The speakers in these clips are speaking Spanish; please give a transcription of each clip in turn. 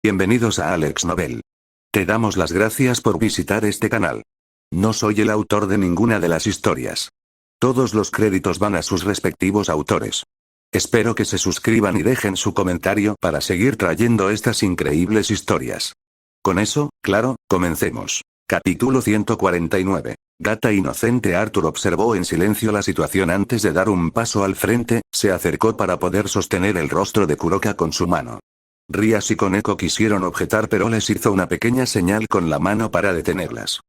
Bienvenidos a Alex Novel. Te damos las gracias por visitar este canal. No soy el autor de ninguna de las historias. Todos los créditos van a sus respectivos autores. Espero que se suscriban y dejen su comentario para seguir trayendo estas increíbles historias. Con eso, claro, comencemos. Capítulo 149. Gata inocente. Arthur observó en silencio la situación antes de dar un paso al frente, se acercó para poder sostener el rostro de Kuroka con su mano. Rias y Koneko quisieron objetar pero les hizo una pequeña señal con la mano para detenerlas.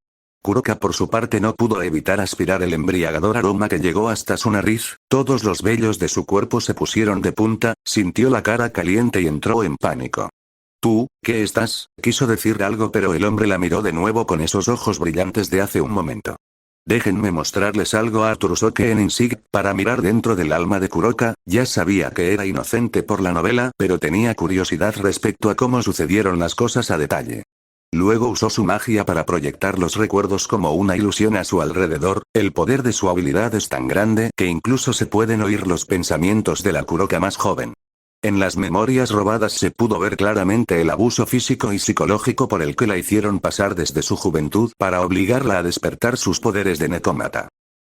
Kuroka por su parte no pudo evitar aspirar el embriagador aroma que llegó hasta su nariz, todos los vellos de su cuerpo se pusieron de punta, sintió la cara caliente y entró en pánico. «¿Tú, qué estás?», quiso decir algo pero el hombre la miró de nuevo con esos ojos brillantes de hace un momento. «Déjenme mostrarles algo». Arthur usó Kensing para mirar dentro del alma de Kuroka, ya sabía que era inocente por la novela, pero tenía curiosidad respecto a cómo sucedieron las cosas a detalle. Luego usó su magia para proyectar los recuerdos como una ilusión a su alrededor, el poder de su habilidad es tan grande que incluso se pueden oír los pensamientos de la Kuroka más joven. En las memorias robadas se pudo ver claramente el abuso físico y psicológico por el que la hicieron pasar desde su juventud para obligarla a despertar sus poderes de Nekomata.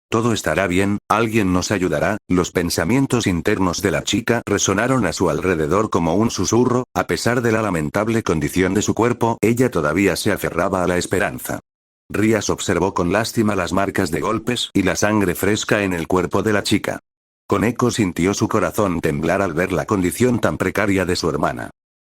«Todo estará bien, alguien nos ayudará». Los pensamientos internos de la chica resonaron a su alrededor como un susurro, a pesar de la lamentable condición de su cuerpo, ella todavía se aferraba a la esperanza. Rias observó con lástima las marcas de golpes y la sangre fresca en el cuerpo de la chica. Koneko sintió su corazón temblar al ver la condición tan precaria de su hermana.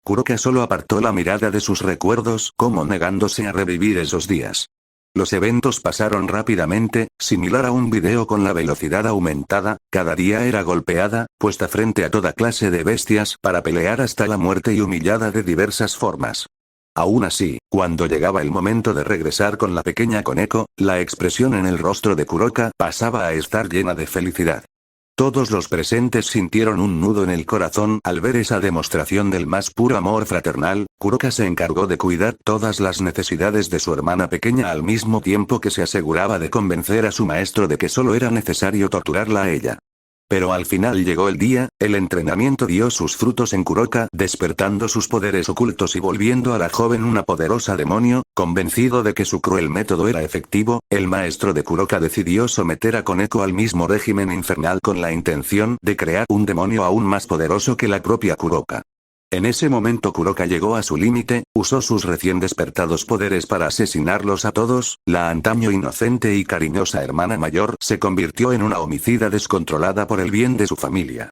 Kuroka solo apartó la mirada de sus recuerdos como negándose a revivir esos días. Los eventos pasaron rápidamente, similar a un video con la velocidad aumentada, cada día era golpeada, puesta frente a toda clase de bestias para pelear hasta la muerte y humillada de diversas formas. Aún así, cuando llegaba el momento de regresar con la pequeña Koneko, la expresión en el rostro de Kuroka pasaba a estar llena de felicidad. Todos los presentes sintieron un nudo en el corazón al ver esa demostración del más puro amor fraternal. Kuroka se encargó de cuidar todas las necesidades de su hermana pequeña al mismo tiempo que se aseguraba de convencer a su maestro de que solo era necesario torturarla a ella. Pero al final llegó el día, el entrenamiento dio sus frutos en Kuroka, despertando sus poderes ocultos y volviendo a la joven una poderosa demonio, convencido de que su cruel método era efectivo, el maestro de Kuroka decidió someter a Koneko al mismo régimen infernal con la intención de crear un demonio aún más poderoso que la propia Kuroka. En ese momento Kuroka llegó a su límite, usó sus recién despertados poderes para asesinarlos a todos, la antaño inocente y cariñosa hermana mayor se convirtió en una homicida descontrolada por el bien de su familia.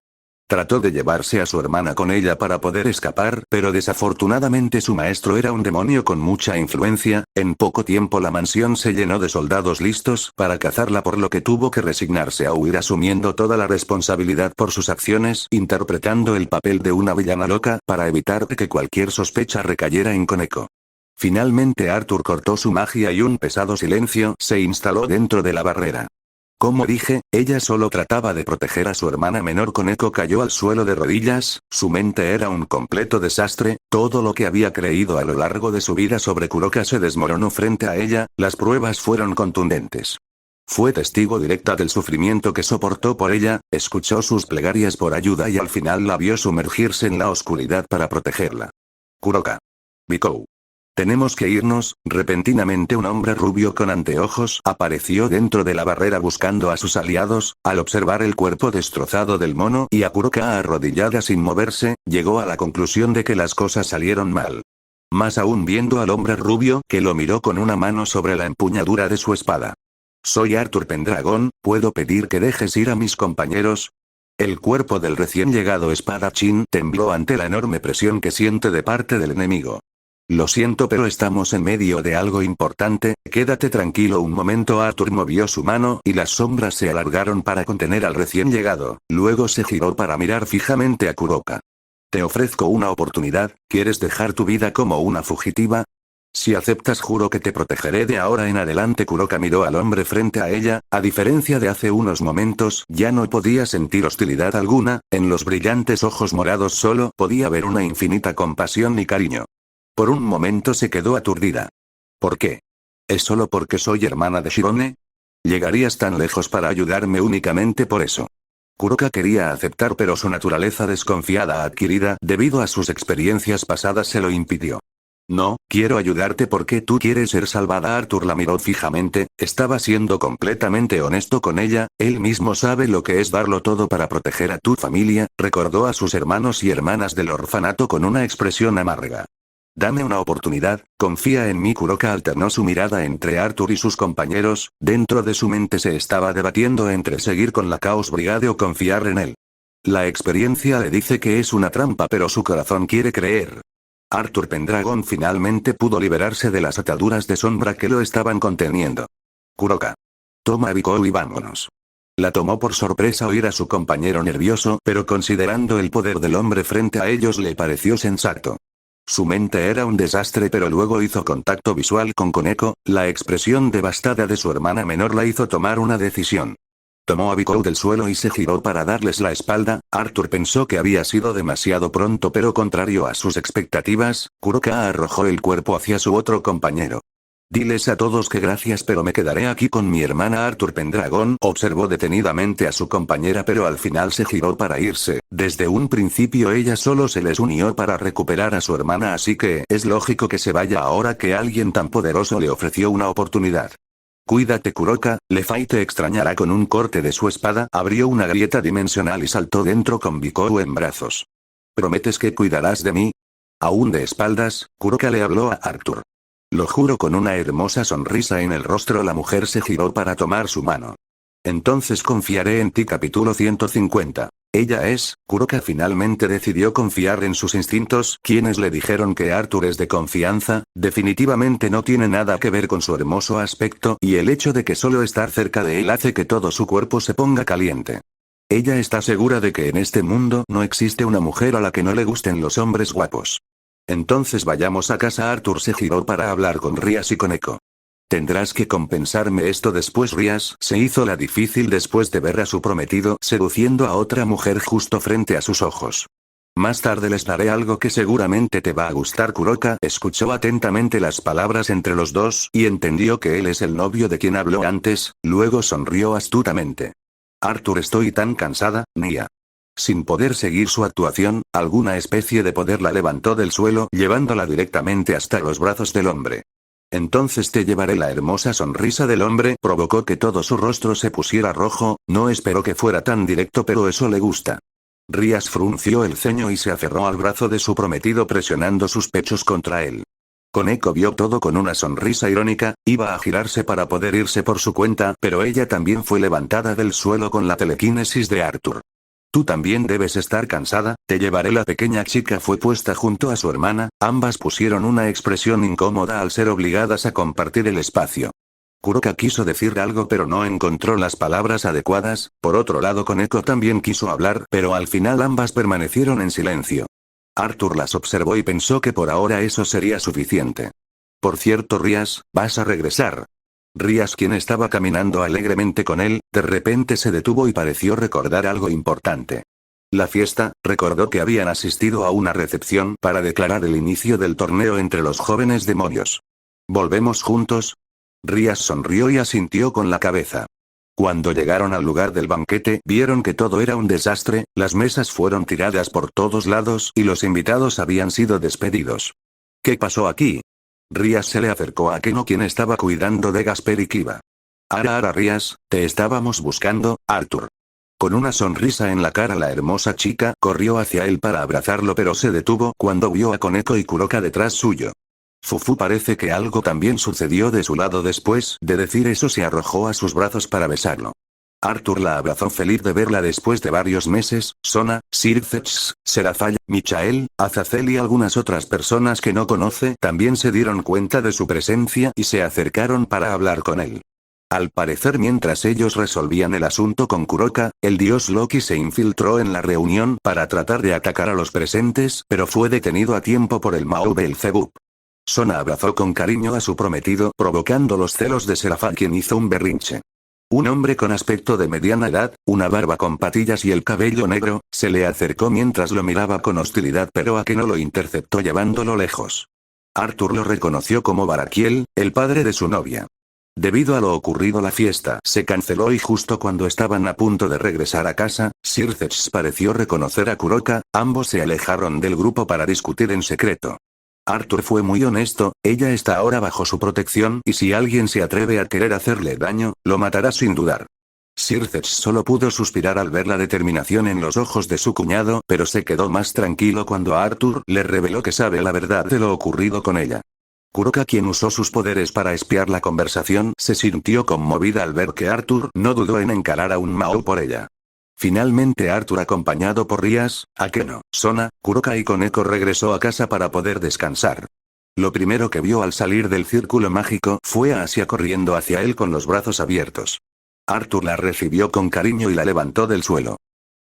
Trató de llevarse a su hermana con ella para poder escapar, pero desafortunadamente su maestro era un demonio con mucha influencia, en poco tiempo la mansión se llenó de soldados listos para cazarla por lo que tuvo que resignarse a huir asumiendo toda la responsabilidad por sus acciones, interpretando el papel de una villana loca para evitar que cualquier sospecha recayera en Koneko. Finalmente Arthur cortó su magia y un pesado silencio se instaló dentro de la barrera. Como dije, ella solo trataba de proteger a su hermana menor. Koneko cayó al suelo de rodillas, su mente era un completo desastre, todo lo que había creído a lo largo de su vida sobre Kuroka se desmoronó frente a ella, las pruebas fueron contundentes. Fue testigo directa del sufrimiento que soportó por ella, escuchó sus plegarias por ayuda y al final la vio sumergirse en la oscuridad para protegerla. Kuroka. Bikou. Tenemos que irnos. Repentinamente un hombre rubio con anteojos apareció dentro de la barrera buscando a sus aliados, al observar el cuerpo destrozado del mono y a Kuroka arrodillada sin moverse, llegó a la conclusión de que las cosas salieron mal. Más aún viendo al hombre rubio que lo miró con una mano sobre la empuñadura de su espada. «Soy Arthur Pendragon, ¿puedo pedir que dejes ir a mis compañeros?». El cuerpo del recién llegado espadachín tembló ante la enorme presión que siente de parte del enemigo. «Lo siento pero estamos en medio de algo importante, quédate tranquilo un momento». Arthur movió su mano y las sombras se alargaron para contener al recién llegado, luego se giró para mirar fijamente a Kuroka. «Te ofrezco una oportunidad, ¿quieres dejar tu vida como una fugitiva? Si aceptas juro que te protegeré de ahora en adelante». Kuroka miró al hombre frente a ella, a diferencia de hace unos momentos, ya no podía sentir hostilidad alguna, en los brillantes ojos morados solo podía ver una infinita compasión y cariño. Por un momento se quedó aturdida. ¿Por qué? ¿Es solo porque soy hermana de Shirone? ¿Llegarías tan lejos para ayudarme únicamente por eso? Kuroka quería aceptar pero su naturaleza desconfiada adquirida debido a sus experiencias pasadas se lo impidió. No, quiero ayudarte porque tú quieres ser salvada. Arthur la miró fijamente, estaba siendo completamente honesto con ella, él mismo sabe lo que es darlo todo para proteger a tu familia, recordó a sus hermanos y hermanas del orfanato con una expresión amarga. Dame una oportunidad, confía en mí. Kuroka alternó su mirada entre Arthur y sus compañeros, dentro de su mente se estaba debatiendo entre seguir con la Chaos Brigade o confiar en él. La experiencia le dice que es una trampa pero su corazón quiere creer. Arthur Pendragon finalmente pudo liberarse de las ataduras de sombra que lo estaban conteniendo. Kuroka. Toma a Biko y vámonos. La tomó por sorpresa oír a su compañero nervioso, pero considerando el poder del hombre frente a ellos le pareció sensato. Su mente era un desastre pero luego hizo contacto visual con Koneko, la expresión devastada de su hermana menor la hizo tomar una decisión. Tomó a Biko del suelo y se giró para darles la espalda. Arthur pensó que había sido demasiado pronto pero contrario a sus expectativas, Kuroka arrojó el cuerpo hacia su otro compañero. Diles a todos que gracias pero me quedaré aquí con mi hermana. Arthur Pendragon observó detenidamente a su compañera pero al final se giró para irse, desde un principio ella solo se les unió para recuperar a su hermana así que es lógico que se vaya ahora que alguien tan poderoso le ofreció una oportunidad. Cuídate Kuroka, Lefay te extrañará. Con un corte de su espada abrió una grieta dimensional y saltó dentro con Biko en brazos. ¿Prometes que cuidarás de mí? Aún de espaldas, Kuroka le habló a Arthur. Lo juro. Con una hermosa sonrisa en el rostro la mujer se giró para tomar su mano. Entonces confiaré en ti. Capítulo 150. Ella es, Kuroka finalmente decidió confiar en sus instintos. Quienes le dijeron que Arthur es de confianza, definitivamente no tiene nada que ver con su hermoso aspecto y el hecho de que solo estar cerca de él hace que todo su cuerpo se ponga caliente. Ella está segura de que en este mundo no existe una mujer a la que no le gusten los hombres guapos. Entonces vayamos a casa. Arthur se giró para hablar con Rias y Koneko. Tendrás que compensarme esto después. Rias se hizo la difícil después de ver a su prometido seduciendo a otra mujer justo frente a sus ojos. Más tarde les daré algo que seguramente te va a gustar. Kuroka escuchó atentamente las palabras entre los dos y entendió que él es el novio de quien habló antes, luego sonrió astutamente. Arthur, estoy tan cansada, Nia. Sin poder seguir su actuación, alguna especie de poder la levantó del suelo llevándola directamente hasta los brazos del hombre. Entonces te llevaré. La hermosa sonrisa del hombre provocó que todo su rostro se pusiera rojo, no esperó que fuera tan directo pero eso le gusta. Rias frunció el ceño y se aferró al brazo de su prometido presionando sus pechos contra él. Koneko vio todo con una sonrisa irónica, iba a girarse para poder irse por su cuenta pero ella también fue levantada del suelo con la telequinesis de Arthur. Tú también debes estar cansada, te llevaré. La pequeña chica fue puesta junto a su hermana, ambas pusieron una expresión incómoda al ser obligadas a compartir el espacio. Kuroka quiso decir algo pero no encontró las palabras adecuadas, por otro lado Koneko también quiso hablar pero al final ambas permanecieron en silencio. Arthur las observó y pensó que por ahora eso sería suficiente. Por cierto Rias, ¿vas a regresar? Rias, quien estaba caminando alegremente con él, de repente se detuvo y pareció recordar algo importante. La fiesta, recordó que habían asistido a una recepción para declarar el inicio del torneo entre los jóvenes demonios. ¿Volvemos juntos? Rias sonrió y asintió con la cabeza. Cuando llegaron al lugar del banquete vieron que todo era un desastre, las mesas fueron tiradas por todos lados y los invitados habían sido despedidos. ¿Qué pasó aquí? Rias se le acercó a Keno quien estaba cuidando de Gasper y Kiba. Ara Rias, te estábamos buscando, Arthur. Con una sonrisa en la cara la hermosa chica corrió hacia él para abrazarlo pero se detuvo cuando vio a Koneko y Kuroka detrás suyo. Fufu parece que algo también sucedió de su lado después de decir eso se arrojó a sus brazos para besarlo. Arthur la abrazó feliz de verla después de varios meses. Sona, Sirzex, Serafall, Michael, Azazel y algunas otras personas que no conoce también se dieron cuenta de su presencia y se acercaron para hablar con él. Al parecer mientras ellos resolvían el asunto con Kuroka, el dios Loki se infiltró en la reunión para tratar de atacar a los presentes pero fue detenido a tiempo por el Mao Belzebub. Sona abrazó con cariño a su prometido provocando los celos de Serafall quien hizo un berrinche. Un hombre con aspecto de mediana edad, una barba con patillas y el cabello negro, se le acercó mientras lo miraba con hostilidad pero Akeno lo interceptó llevándolo lejos. Arthur lo reconoció como Barakiel, el padre de su novia. Debido a lo ocurrido la fiesta se canceló y justo cuando estaban a punto de regresar a casa, Circex pareció reconocer a Kuroka, ambos se alejaron del grupo para discutir en secreto. Arthur fue muy honesto, ella está ahora bajo su protección y si alguien se atreve a querer hacerle daño, lo matará sin dudar. Circex solo pudo suspirar al ver la determinación en los ojos de su cuñado, pero se quedó más tranquilo cuando Arthur le reveló que sabe la verdad de lo ocurrido con ella. Kuroka, quien usó sus poderes para espiar la conversación, se sintió conmovida al ver que Arthur no dudó en encarar a un Mao por ella. Finalmente Arthur, acompañado por Rias, Akeno, Sona, Kuroka y Koneko, regresó a casa para poder descansar. Lo primero que vio al salir del círculo mágico fue a Asia corriendo hacia él con los brazos abiertos. Arthur la recibió con cariño y la levantó del suelo.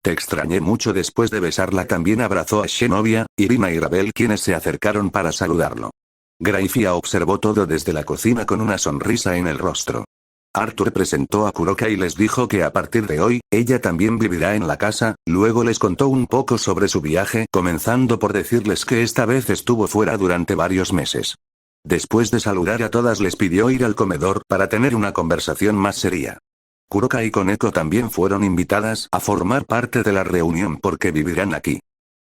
Te extrañé mucho. Después de besarla también abrazó a Shenodia, Irina y Ravel, quienes se acercaron para saludarlo. Graifia observó todo desde la cocina con una sonrisa en el rostro. Arthur presentó a Kuroka y les dijo que a partir de hoy, ella también vivirá en la casa, luego les contó un poco sobre su viaje, comenzando por decirles que esta vez estuvo fuera durante varios meses. Después de saludar a todas les pidió ir al comedor para tener una conversación más seria. Kuroka y Koneko también fueron invitadas a formar parte de la reunión porque vivirán aquí.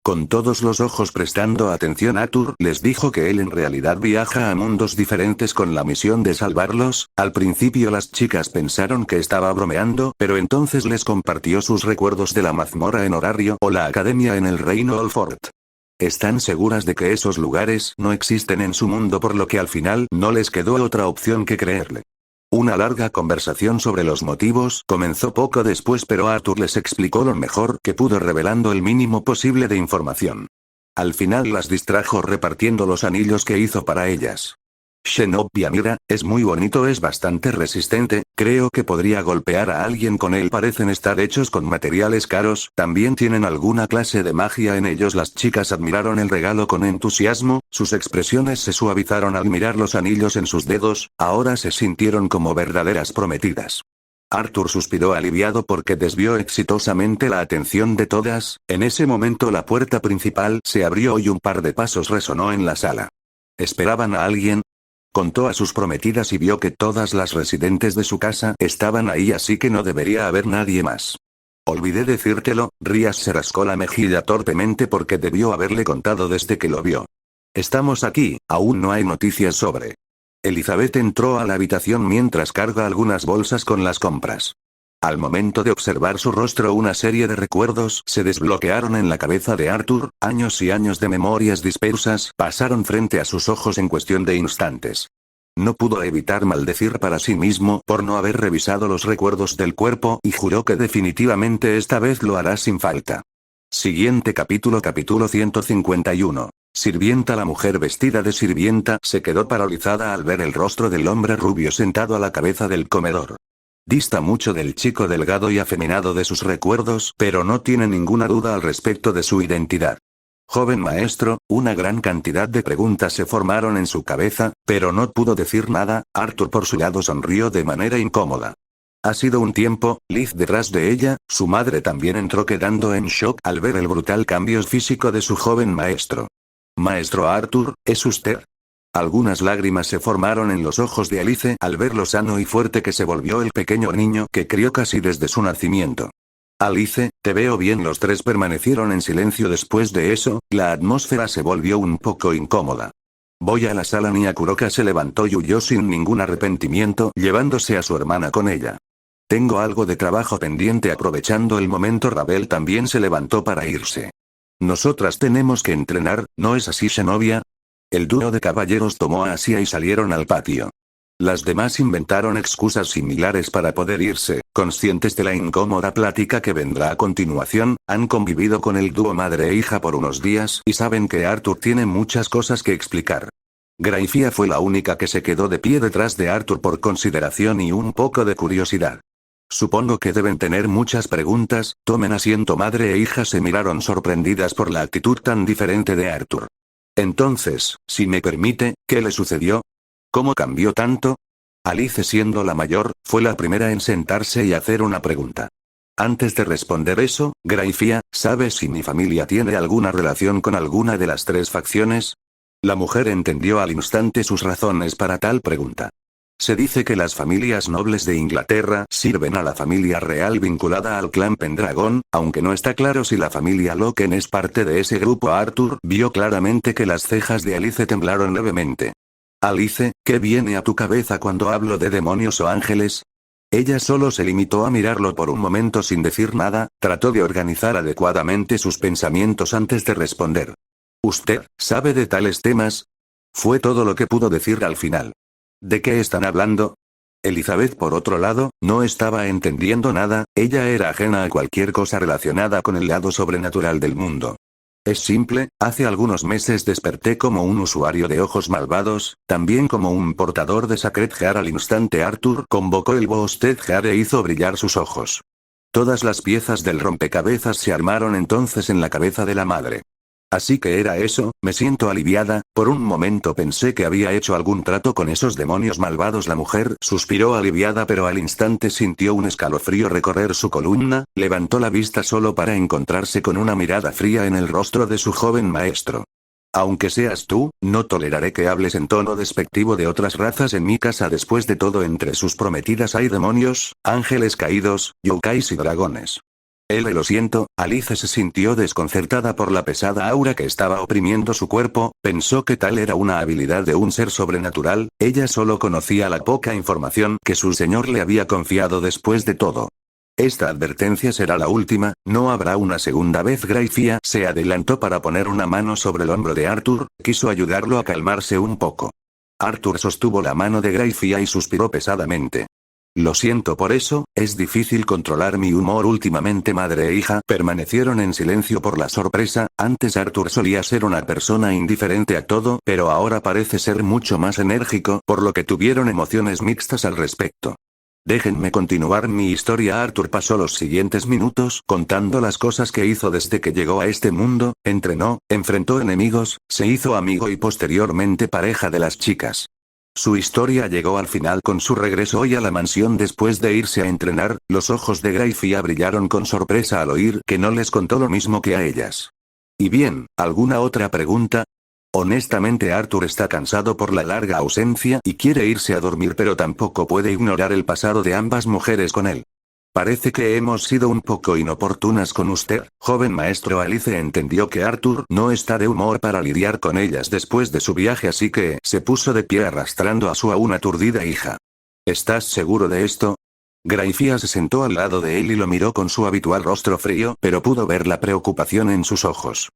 Con todos los ojos prestando atención, Arthur les dijo que él en realidad viaja a mundos diferentes con la misión de salvarlos. Al principio las chicas pensaron que estaba bromeando, pero entonces les compartió sus recuerdos de la mazmorra en Horario o la academia en el reino Olfort. Están seguras de que esos lugares no existen en su mundo, por lo que al final no les quedó otra opción que creerle. Una larga conversación sobre los motivos comenzó poco después, pero Arthur les explicó lo mejor que pudo, revelando el mínimo posible de información. Al final las distrajo repartiendo los anillos que hizo para ellas. Shenobi, mira, es muy bonito, es bastante resistente, creo que podría golpear a alguien con él. Parecen estar hechos con materiales caros, también tienen alguna clase de magia en ellos. Las chicas admiraron el regalo con entusiasmo, sus expresiones se suavizaron al mirar los anillos en sus dedos, ahora se sintieron como verdaderas prometidas. Arthur suspiró aliviado porque desvió exitosamente la atención de todas. En ese momento la puerta principal se abrió y un par de pasos resonó en la sala. ¿Esperaban a alguien? Contó a sus prometidas y vio que todas las residentes de su casa estaban ahí, así que no debería haber nadie más. Olvidé decírtelo. Rias se rascó la mejilla torpemente porque debió haberle contado desde que lo vio. Estamos aquí, aún no hay noticias sobre. Elizabeth entró a la habitación mientras carga algunas bolsas con las compras. Al momento de observar su rostro, una serie de recuerdos se desbloquearon en la cabeza de Arthur, años y años de memorias dispersas pasaron frente a sus ojos en cuestión de instantes. No pudo evitar maldecir para sí mismo por no haber revisado los recuerdos del cuerpo y juró que definitivamente esta vez lo hará sin falta. Siguiente capítulo. Capítulo 151. Sirvienta. La mujer vestida de sirvienta se quedó paralizada al ver el rostro del hombre rubio sentado a la cabeza del comedor. Dista mucho del chico delgado y afeminado de sus recuerdos, pero no tiene ninguna duda al respecto de su identidad. Joven maestro, una gran cantidad de preguntas se formaron en su cabeza, pero no pudo decir nada. Arthur por su lado sonrió de manera incómoda. Ha sido un tiempo. Liz detrás de ella, su madre también entró quedando en shock al ver el brutal cambio físico de su joven maestro. Maestro Arthur, ¿es usted? Algunas lágrimas se formaron en los ojos de Alice al ver lo sano y fuerte que se volvió el pequeño niño que crió casi desde su nacimiento. Alice, te veo bien. Los tres permanecieron en silencio. Después de eso, la atmósfera se volvió un poco incómoda. Voy a la sala. Nia Kuroka se levantó y huyó sin ningún arrepentimiento, llevándose a su hermana con ella. Tengo algo de trabajo pendiente. Aprovechando el momento, Ravel también se levantó para irse. Nosotras tenemos que entrenar, ¿no es así, Shenobi? El dúo de caballeros tomó a Asia y salieron al patio. Las demás inventaron excusas similares para poder irse, conscientes de la incómoda plática que vendrá a continuación. Han convivido con el dúo madre e hija por unos días y saben que Arthur tiene muchas cosas que explicar. Graifia fue la única que se quedó de pie detrás de Arthur por consideración y un poco de curiosidad. Supongo que deben tener muchas preguntas. Tomen asiento. Madre e hija se miraron sorprendidas por la actitud tan diferente de Arthur. Entonces, si me permite, ¿qué le sucedió? ¿Cómo cambió tanto? Alice, siendo la mayor, fue la primera en sentarse y hacer una pregunta. Antes de responder eso, Graifia, ¿sabes si mi familia tiene alguna relación con alguna de las tres facciones? La mujer entendió al instante sus razones para tal pregunta. Se dice que las familias nobles de Inglaterra sirven a la familia real vinculada al clan Pendragon, aunque no está claro si la familia Loken es parte de ese grupo. Arthur vio claramente que las cejas de Alice temblaron levemente. Alice, ¿qué viene a tu cabeza cuando hablo de demonios o ángeles? Ella solo se limitó a mirarlo por un momento sin decir nada, trató de organizar adecuadamente sus pensamientos antes de responder. ¿Usted sabe de tales temas? Fue todo lo que pudo decir al final. ¿De qué están hablando? Elizabeth, por otro lado, no estaba entendiendo nada, ella era ajena a cualquier cosa relacionada con el lado sobrenatural del mundo. Es simple, hace algunos meses desperté como un usuario de ojos malvados, también como un portador de Sacred Heart. Al instante Arthur convocó el Boosted Heart e hizo brillar sus ojos. Todas las piezas del rompecabezas se armaron entonces en la cabeza de la madre. Así que era eso, me siento aliviada, por un momento pensé que había hecho algún trato con esos demonios malvados. La mujer suspiró aliviada, pero al instante sintió un escalofrío recorrer su columna, levantó la vista solo para encontrarse con una mirada fría en el rostro de su joven maestro. Aunque seas tú, no toleraré que hables en tono despectivo de otras razas en mi casa. Después de todo, entre sus prometidas hay demonios, ángeles caídos, yokais y dragones. Lo siento. Alice se sintió desconcertada por la pesada aura que estaba oprimiendo su cuerpo, pensó que tal era una habilidad de un ser sobrenatural, ella solo conocía la poca información que su señor le había confiado. Después de todo, esta advertencia será la última, no habrá una segunda vez. Grayfia se adelantó para poner una mano sobre el hombro de Arthur, quiso ayudarlo a calmarse un poco. Arthur sostuvo la mano de Grayfia y suspiró pesadamente. Lo siento por eso, es difícil controlar mi humor últimamente. Madre e hija permanecieron en silencio por la sorpresa. Antes Arthur solía ser una persona indiferente a todo, pero ahora parece ser mucho más enérgico, por lo que tuvieron emociones mixtas al respecto. Déjenme continuar mi historia. Arthur pasó los siguientes minutos contando las cosas que hizo desde que llegó a este mundo, entrenó, enfrentó enemigos, se hizo amigo y posteriormente pareja de las chicas. Su historia llegó al final con su regreso hoy a la mansión después de irse a entrenar. Los ojos de Grayfia brillaron con sorpresa al oír que no les contó lo mismo que a ellas. ¿Y bien, alguna otra pregunta? Honestamente, Arthur está cansado por la larga ausencia y quiere irse a dormir, pero tampoco puede ignorar el pasado de ambas mujeres con él. Parece que hemos sido un poco inoportunas con usted, joven maestro. Alice entendió que Arthur no está de humor para lidiar con ellas después de su viaje, así que se puso de pie arrastrando a su aún aturdida hija. ¿Estás seguro de esto? Grayfia se sentó al lado de él y lo miró con su habitual rostro frío, pero pudo ver la preocupación en sus ojos.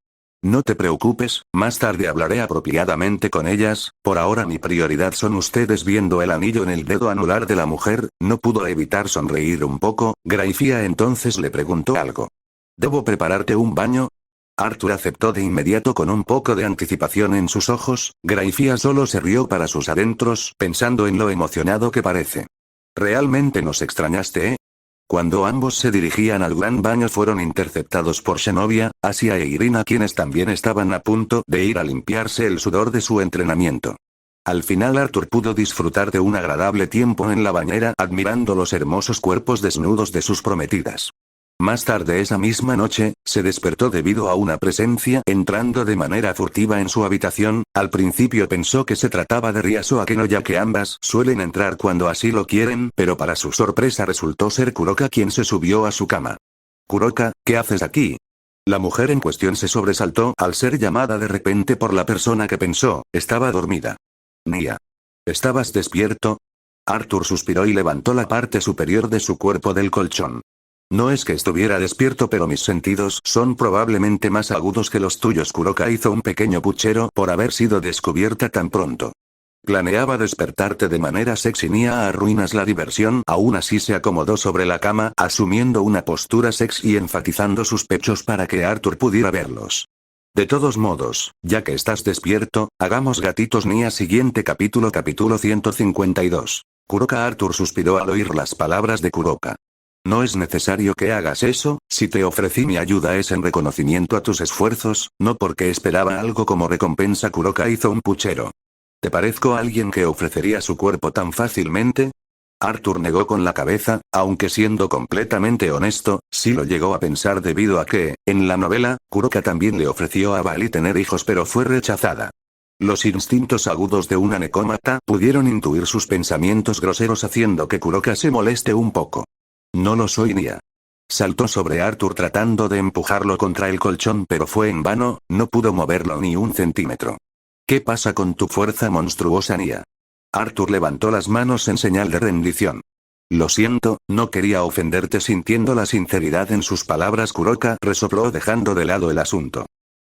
No te preocupes, más tarde hablaré apropiadamente con ellas, por ahora mi prioridad son ustedes. Viendo el anillo en el dedo anular de la mujer, no pudo evitar sonreír un poco. Grayfia entonces le preguntó algo. ¿Debo prepararte un baño? Arthur aceptó de inmediato con un poco de anticipación en sus ojos. Grayfia solo se rió para sus adentros, pensando en lo emocionado que parece. Realmente nos extrañaste, ¿eh? Cuando ambos se dirigían al gran baño fueron interceptados por Zenobia, Asia e Irina, quienes también estaban a punto de ir a limpiarse el sudor de su entrenamiento. Al final Arthur pudo disfrutar de un agradable tiempo en la bañera admirando los hermosos cuerpos desnudos de sus prometidas. Más tarde esa misma noche, se despertó debido a una presencia entrando de manera furtiva en su habitación. Al principio pensó que se trataba de Riaso Akeno, ya que ambas suelen entrar cuando así lo quieren, pero para su sorpresa resultó ser Kuroka quien se subió a su cama. Kuroka, ¿qué haces aquí? La mujer en cuestión se sobresaltó al ser llamada de repente por la persona que pensó estaba dormida. Nia. ¿Estabas despierto? Arthur suspiró y levantó la parte superior de su cuerpo del colchón. No es que estuviera despierto, pero mis sentidos son probablemente más agudos que los tuyos. Kuroka hizo un pequeño puchero por haber sido descubierta tan pronto. Planeaba despertarte de manera sexy. Nia, arruinas la diversión. Aún así se acomodó sobre la cama, asumiendo una postura sexy y enfatizando sus pechos para que Arthur pudiera verlos. De todos modos, ya que estás despierto, hagamos gatitos. Nia. Siguiente capítulo 152. Kuroka. Arthur suspiró al oír las palabras de Kuroka. No es necesario que hagas eso, si te ofrecí mi ayuda es en reconocimiento a tus esfuerzos, no porque esperaba algo como recompensa. Kuroka hizo un puchero. ¿Te parezco alguien que ofrecería su cuerpo tan fácilmente? Arthur negó con la cabeza, aunque siendo completamente honesto, sí lo llegó a pensar debido a que, en la novela, Kuroka también le ofreció a Bali tener hijos pero fue rechazada. Los instintos agudos de una necómata pudieron intuir sus pensamientos groseros haciendo que Kuroka se moleste un poco. No lo soy, Nia. Saltó sobre Arthur tratando de empujarlo contra el colchón, pero fue en vano, no pudo moverlo ni un centímetro. ¿Qué pasa con tu fuerza monstruosa, Nia? Arthur levantó las manos en señal de rendición. Lo siento, no quería ofenderte. Sintiendo la sinceridad en sus palabras, Kuroka resopló dejando de lado el asunto.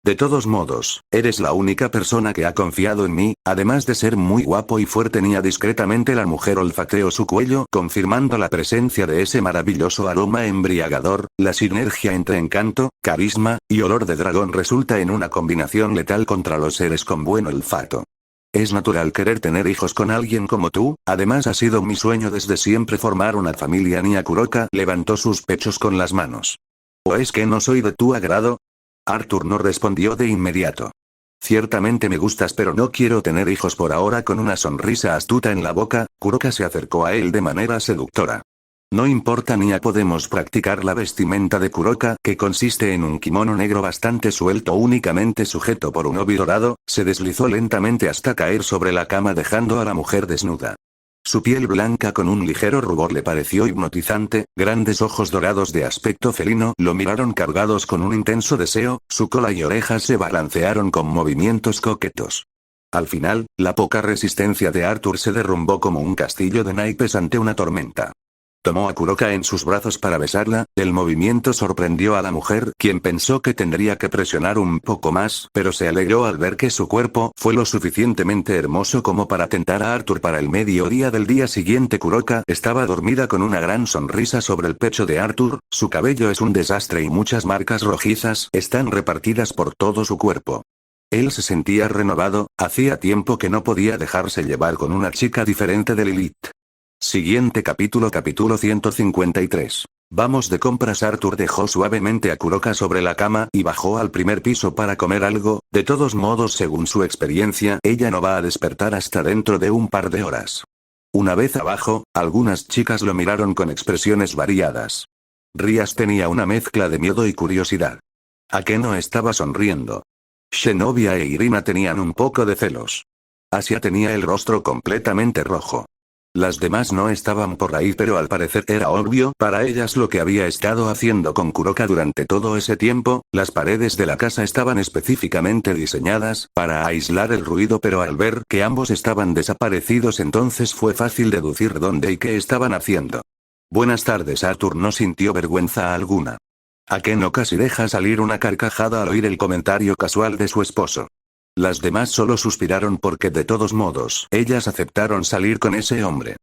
De todos modos, eres la única persona que ha confiado en mí, además de ser muy guapo y fuerte. Nia discretamente la mujer olfateó su cuello confirmando la presencia de ese maravilloso aroma embriagador. La sinergia entre encanto, carisma, y olor de dragón resulta en una combinación letal contra los seres con buen olfato. Es natural querer tener hijos con alguien como tú, además ha sido mi sueño desde siempre formar una familia. Nia Kuroka levantó sus pechos con las manos. ¿O es que no soy de tu agrado? Arthur no respondió de inmediato. Ciertamente me gustas, pero no quiero tener hijos por ahora. Con una sonrisa astuta en la boca, Kuroka se acercó a él de manera seductora. No importa, Nia, podemos practicar. La vestimenta de Kuroka, que consiste en un kimono negro bastante suelto únicamente sujeto por un obi dorado, se deslizó lentamente hasta caer sobre la cama dejando a la mujer desnuda. Su piel blanca con un ligero rubor le pareció hipnotizante, grandes ojos dorados de aspecto felino lo miraron cargados con un intenso deseo, su cola y orejas se balancearon con movimientos coquetos. Al final, la poca resistencia de Arthur se derrumbó como un castillo de naipes ante una tormenta. Tomó a Kuroka en sus brazos para besarla, el movimiento sorprendió a la mujer, quien pensó que tendría que presionar un poco más, pero se alegró al ver que su cuerpo fue lo suficientemente hermoso como para tentar a Arthur. Para el mediodía del día siguiente, Kuroka estaba dormida con una gran sonrisa sobre el pecho de Arthur, su cabello es un desastre y muchas marcas rojizas están repartidas por todo su cuerpo. Él se sentía renovado, hacía tiempo que no podía dejarse llevar con una chica diferente de Lilith. Siguiente capítulo 153. Vamos de compras. Arthur dejó suavemente a Kuroka sobre la cama y bajó al primer piso para comer algo. De todos modos, según su experiencia, ella no va a despertar hasta dentro de un par de horas. Una vez abajo, algunas chicas lo miraron con expresiones variadas. Rias tenía una mezcla de miedo y curiosidad. ¿A qué no estaba sonriendo? Zenobia e Irina tenían un poco de celos. Asia tenía el rostro completamente rojo. Las demás no estaban por ahí, pero al parecer era obvio para ellas lo que había estado haciendo con Kuroka durante todo ese tiempo. Las paredes de la casa estaban específicamente diseñadas para aislar el ruido, pero al ver que ambos estaban desaparecidos, entonces fue fácil deducir dónde y qué estaban haciendo. Buenas tardes. Arthur no sintió vergüenza alguna. ¿A qué no? Casi deja salir una carcajada al oír el comentario casual de su esposo. Las demás solo suspiraron porque de todos modos, ellas aceptaron salir con ese hombre.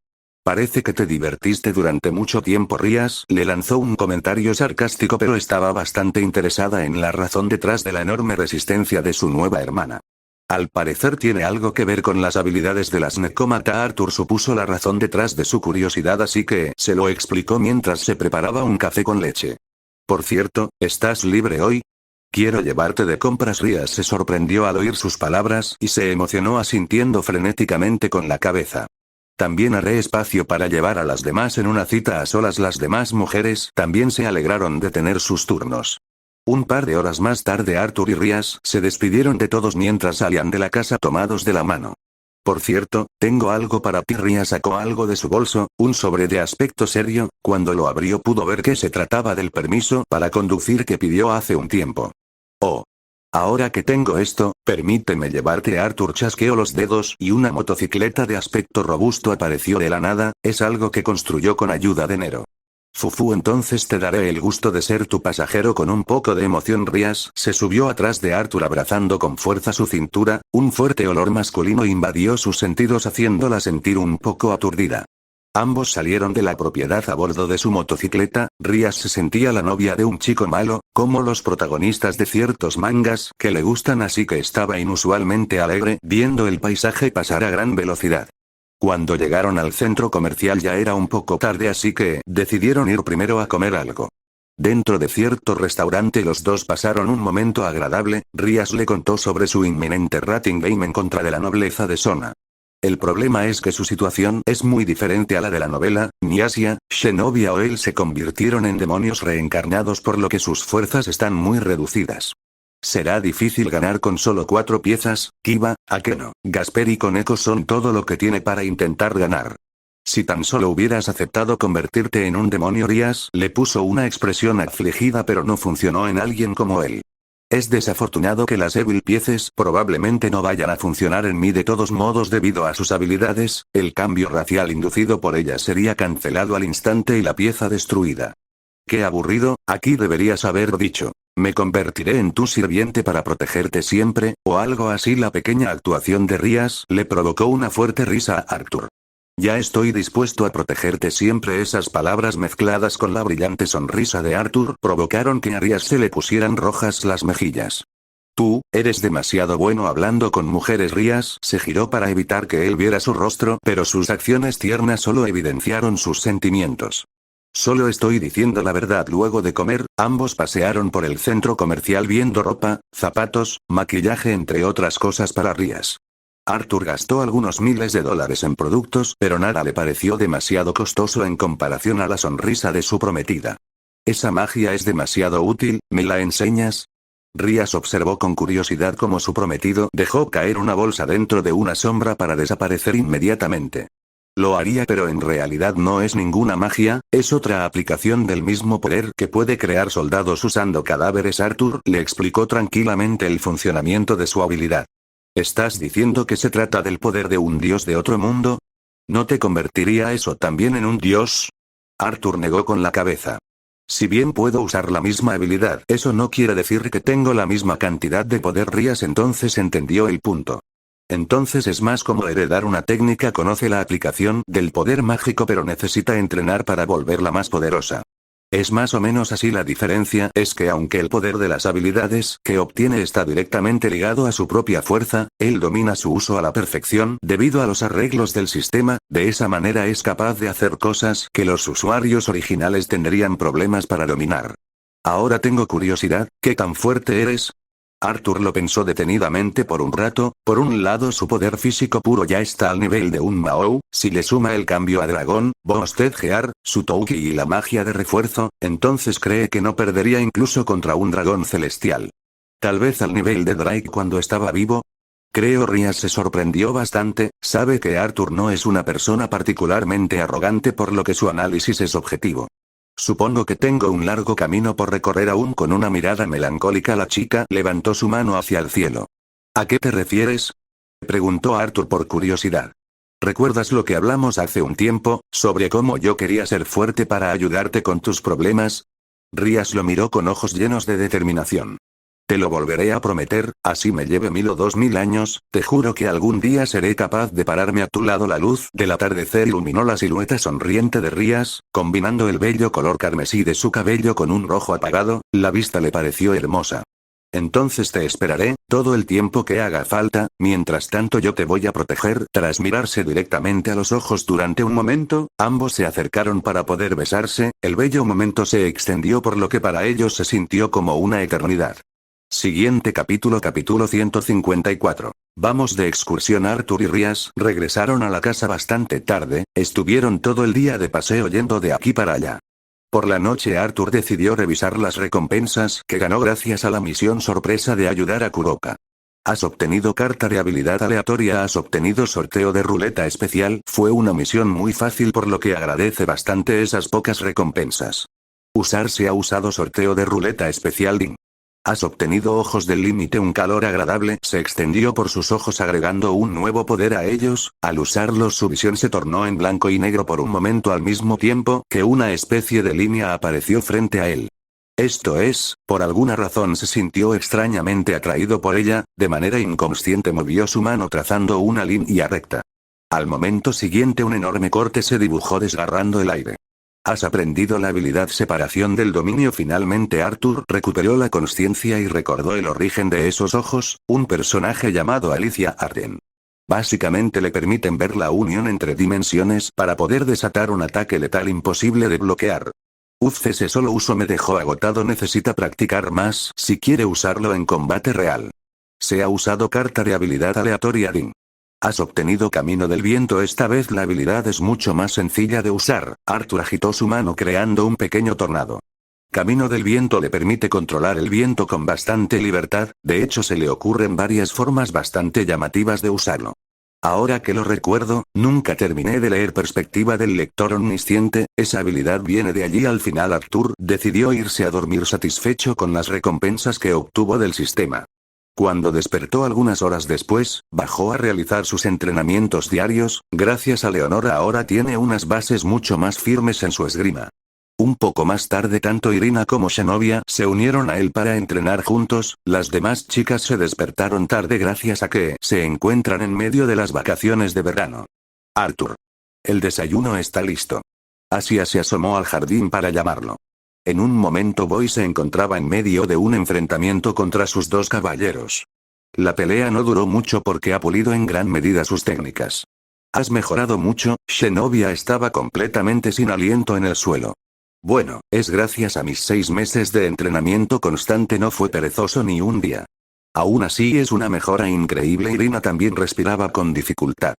Parece que te divertiste durante mucho tiempo. Rias le lanzó un comentario sarcástico, pero estaba bastante interesada en la razón detrás de la enorme resistencia de su nueva hermana. Al parecer tiene algo que ver con las habilidades de las necómata. Arthur supuso la razón detrás de su curiosidad, así que se lo explicó mientras se preparaba un café con leche. Por cierto, ¿estás libre hoy? Quiero llevarte de compras. Rias se sorprendió al oír sus palabras y se emocionó asintiendo frenéticamente con la cabeza. También haré espacio para llevar a las demás en una cita a solas. Las demás mujeres también se alegraron de tener sus turnos. Un par de horas más tarde, Arthur y Rias se despidieron de todos mientras salían de la casa tomados de la mano. Por cierto, tengo algo para ti. Rias sacó algo de su bolso, un sobre de aspecto serio. Cuando lo abrió pudo ver que se trataba del permiso para conducir que pidió hace un tiempo. Oh. Ahora que tengo esto, permíteme llevarte. Arthur chasqueó los dedos y una motocicleta de aspecto robusto apareció de la nada. Es algo que construyó con ayuda de Nero. Fufu, entonces te daré el gusto de ser tu pasajero. Con un poco de emoción, Rias se subió atrás de Arthur abrazando con fuerza su cintura. Un fuerte olor masculino invadió sus sentidos haciéndola sentir un poco aturdida. Ambos salieron de la propiedad a bordo de su motocicleta. Rias se sentía la novia de un chico malo, como los protagonistas de ciertos mangas que le gustan, así que estaba inusualmente alegre viendo el paisaje pasar a gran velocidad. Cuando llegaron al centro comercial ya era un poco tarde, así que decidieron ir primero a comer algo. Dentro de cierto restaurante los dos pasaron un momento agradable. Rias le contó sobre su inminente rating game en contra de la nobleza de Sona. El problema es que su situación es muy diferente a la de la novela. Ni Asia, Zenobia o él se convirtieron en demonios reencarnados, por lo que sus fuerzas están muy reducidas. Será difícil ganar con solo 4 piezas, Kiba, ¿a qué no? Gasper y Koneko son todo lo que tiene para intentar ganar. Si tan solo hubieras aceptado convertirte en un demonio, Rias le puso una expresión afligida, pero no funcionó en alguien como él. Es desafortunado que las Evil Pieces probablemente no vayan a funcionar en mí de todos modos debido a sus habilidades, el cambio racial inducido por ellas sería cancelado al instante y la pieza destruida. Qué aburrido, aquí deberías haber dicho. Me convertiré en tu sirviente para protegerte siempre, o algo así. La pequeña actuación de Rias le provocó una fuerte risa a Arthur. Ya estoy dispuesto a protegerte siempre. Esas palabras mezcladas con la brillante sonrisa de Arthur provocaron que a Rias se le pusieran rojas las mejillas. Tú, eres demasiado bueno hablando con mujeres. Rias se giró para evitar que él viera su rostro, pero sus acciones tiernas solo evidenciaron sus sentimientos. Solo estoy diciendo la verdad. Luego de comer, ambos pasearon por el centro comercial viendo ropa, zapatos, maquillaje entre otras cosas para Rias. Arthur gastó algunos miles de dólares en productos, pero nada le pareció demasiado costoso en comparación a la sonrisa de su prometida. Esa magia es demasiado útil, ¿me la enseñas? Rias observó con curiosidad cómo su prometido dejó caer una bolsa dentro de una sombra para desaparecer inmediatamente. Lo haría, pero en realidad no es ninguna magia, es otra aplicación del mismo poder que puede crear soldados usando cadáveres. Arthur le explicó tranquilamente el funcionamiento de su habilidad. ¿Estás diciendo que se trata del poder de un dios de otro mundo? ¿No te convertiría eso también en un dios? Arthur negó con la cabeza. Si bien puedo usar la misma habilidad, eso no quiere decir que tengo la misma cantidad de poder. Rias entonces entendió el punto. Entonces es más como heredar una técnica. Conoce la aplicación del poder mágico, pero necesita entrenar para volverla más poderosa. Es más o menos así. La diferencia es que aunque el poder de las habilidades que obtiene está directamente ligado a su propia fuerza, él domina su uso a la perfección debido a los arreglos del sistema. De esa manera es capaz de hacer cosas que los usuarios originales tendrían problemas para dominar. Ahora tengo curiosidad, ¿qué tan fuerte eres? Arthur lo pensó detenidamente por un rato. Por un lado, su poder físico puro ya está al nivel de un Mao, si le suma el cambio a dragón, Boosted Gear, su Touki y la magia de refuerzo, entonces cree que no perdería incluso contra un dragón celestial. Tal vez al nivel de Drake cuando estaba vivo. Creo. Rias se sorprendió bastante, sabe que Arthur no es una persona particularmente arrogante, por lo que su análisis es objetivo. Supongo que tengo un largo camino por recorrer aún. Con una mirada melancólica la chica levantó su mano hacia el cielo. ¿A qué te refieres? Preguntó Arthur por curiosidad. ¿Recuerdas lo que hablamos hace un tiempo, sobre cómo yo quería ser fuerte para ayudarte con tus problemas? Rias lo miró con ojos llenos de determinación. Te lo volveré a prometer, así me lleve 1000 o 2000 años, te juro que algún día seré capaz de pararme a tu lado. La luz del atardecer iluminó la silueta sonriente de Rias, combinando el bello color carmesí de su cabello con un rojo apagado. La vista le pareció hermosa. Entonces te esperaré, todo el tiempo que haga falta, mientras tanto yo te voy a proteger. Tras mirarse directamente a los ojos durante un momento, ambos se acercaron para poder besarse. El bello momento se extendió por lo que para ellos se sintió como una eternidad. Siguiente capítulo. Capítulo 154. Vamos de excursión. Arthur y Rias regresaron a la casa bastante tarde, estuvieron todo el día de paseo yendo de aquí para allá. Por la noche Arthur decidió revisar las recompensas que ganó gracias a la misión sorpresa de ayudar a Kuroka. Has obtenido carta de habilidad aleatoria. Has obtenido sorteo de ruleta especial. Fue una misión muy fácil, por lo que agradece bastante esas pocas recompensas. Usar. Se ha usado sorteo de ruleta especial. Ding. Has obtenido ojos del límite. Un calor agradable se extendió por sus ojos agregando un nuevo poder a ellos. Al usarlos su visión se tornó en blanco y negro por un momento al mismo tiempo que una especie de línea apareció frente a él. Esto es, por alguna razón se sintió extrañamente atraído por ella, de manera inconsciente movió su mano trazando una línea recta. Al momento siguiente un enorme corte se dibujó desgarrando el aire. Has aprendido la habilidad separación del dominio. Finalmente Arthur recuperó la consciencia y recordó el origen de esos ojos, un personaje llamado Alicia Arden. Básicamente le permiten ver la unión entre dimensiones para poder desatar un ataque letal imposible de bloquear. Ese solo uso me dejó agotado. Necesita practicar más si quiere usarlo en combate real. Se ha usado carta de habilidad aleatoria. Ding. Has obtenido camino del viento. Esta vez la habilidad es mucho más sencilla de usar. Arthur agitó su mano creando un pequeño tornado. Camino del viento le permite controlar el viento con bastante libertad, de hecho se le ocurren varias formas bastante llamativas de usarlo. Ahora que lo recuerdo, nunca terminé de leer Perspectiva del lector omnisciente, esa habilidad viene de allí. Al final Arthur decidió irse a dormir satisfecho con las recompensas que obtuvo del sistema. Cuando despertó algunas horas después, bajó a realizar sus entrenamientos diarios. Gracias a Leonora ahora tiene unas bases mucho más firmes en su esgrima. Un poco más tarde tanto Irina como Zenobia se unieron a él para entrenar juntos. Las demás chicas se despertaron tarde gracias a que se encuentran en medio de las vacaciones de verano. Arthur. El desayuno está listo. Asia se asomó al jardín para llamarlo. En un momento Boy se encontraba en medio de un enfrentamiento contra sus dos caballeros. La pelea no duró mucho porque ha pulido en gran medida sus técnicas. Has mejorado mucho. Zenobia estaba completamente sin aliento en el suelo. Bueno, es gracias a mis 6 meses de entrenamiento constante, no fue perezoso ni un día. Aún así es una mejora increíble. Irina también respiraba con dificultad.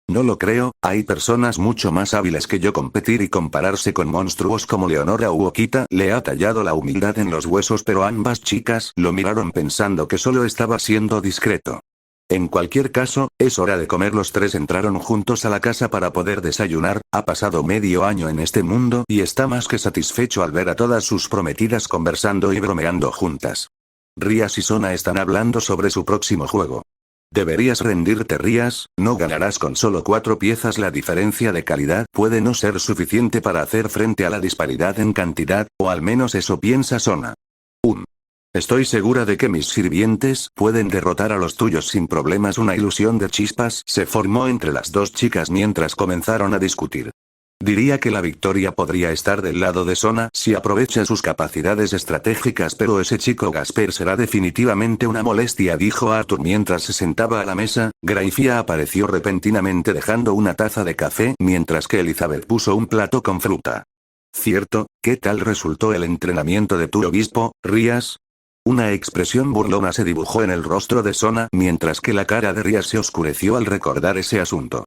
No lo creo, hay personas mucho más hábiles que yo. Competir y compararse con monstruos como Leonora u Okita le ha tallado la humildad en los huesos, pero ambas chicas lo miraron pensando que solo estaba siendo discreto. En cualquier caso, es hora de comer. Los tres entraron juntos a la casa para poder desayunar. Ha pasado medio año en este mundo y está más que satisfecho al ver a todas sus prometidas conversando y bromeando juntas. Rias y Sona están hablando sobre su próximo juego. Deberías rendirte, Rias, no ganarás con solo 4 piezas. La diferencia de calidad puede no ser suficiente para hacer frente a la disparidad en cantidad, o al menos eso piensa Sona. Estoy segura de que mis sirvientes pueden derrotar a los tuyos sin problemas. Una ilusión de chispas se formó entre las dos chicas mientras comenzaron a discutir. Diría que la victoria podría estar del lado de Sona si aprovecha sus capacidades estratégicas, pero ese chico Gasper será definitivamente una molestia, dijo Arthur mientras se sentaba a la mesa. Graifia apareció repentinamente dejando una taza de café mientras que Elizabeth puso un plato con fruta. ¿Cierto? ¿Qué tal resultó el entrenamiento de tu obispo, Rias? Una expresión burlona se dibujó en el rostro de Sona mientras que la cara de Rias se oscureció al recordar ese asunto.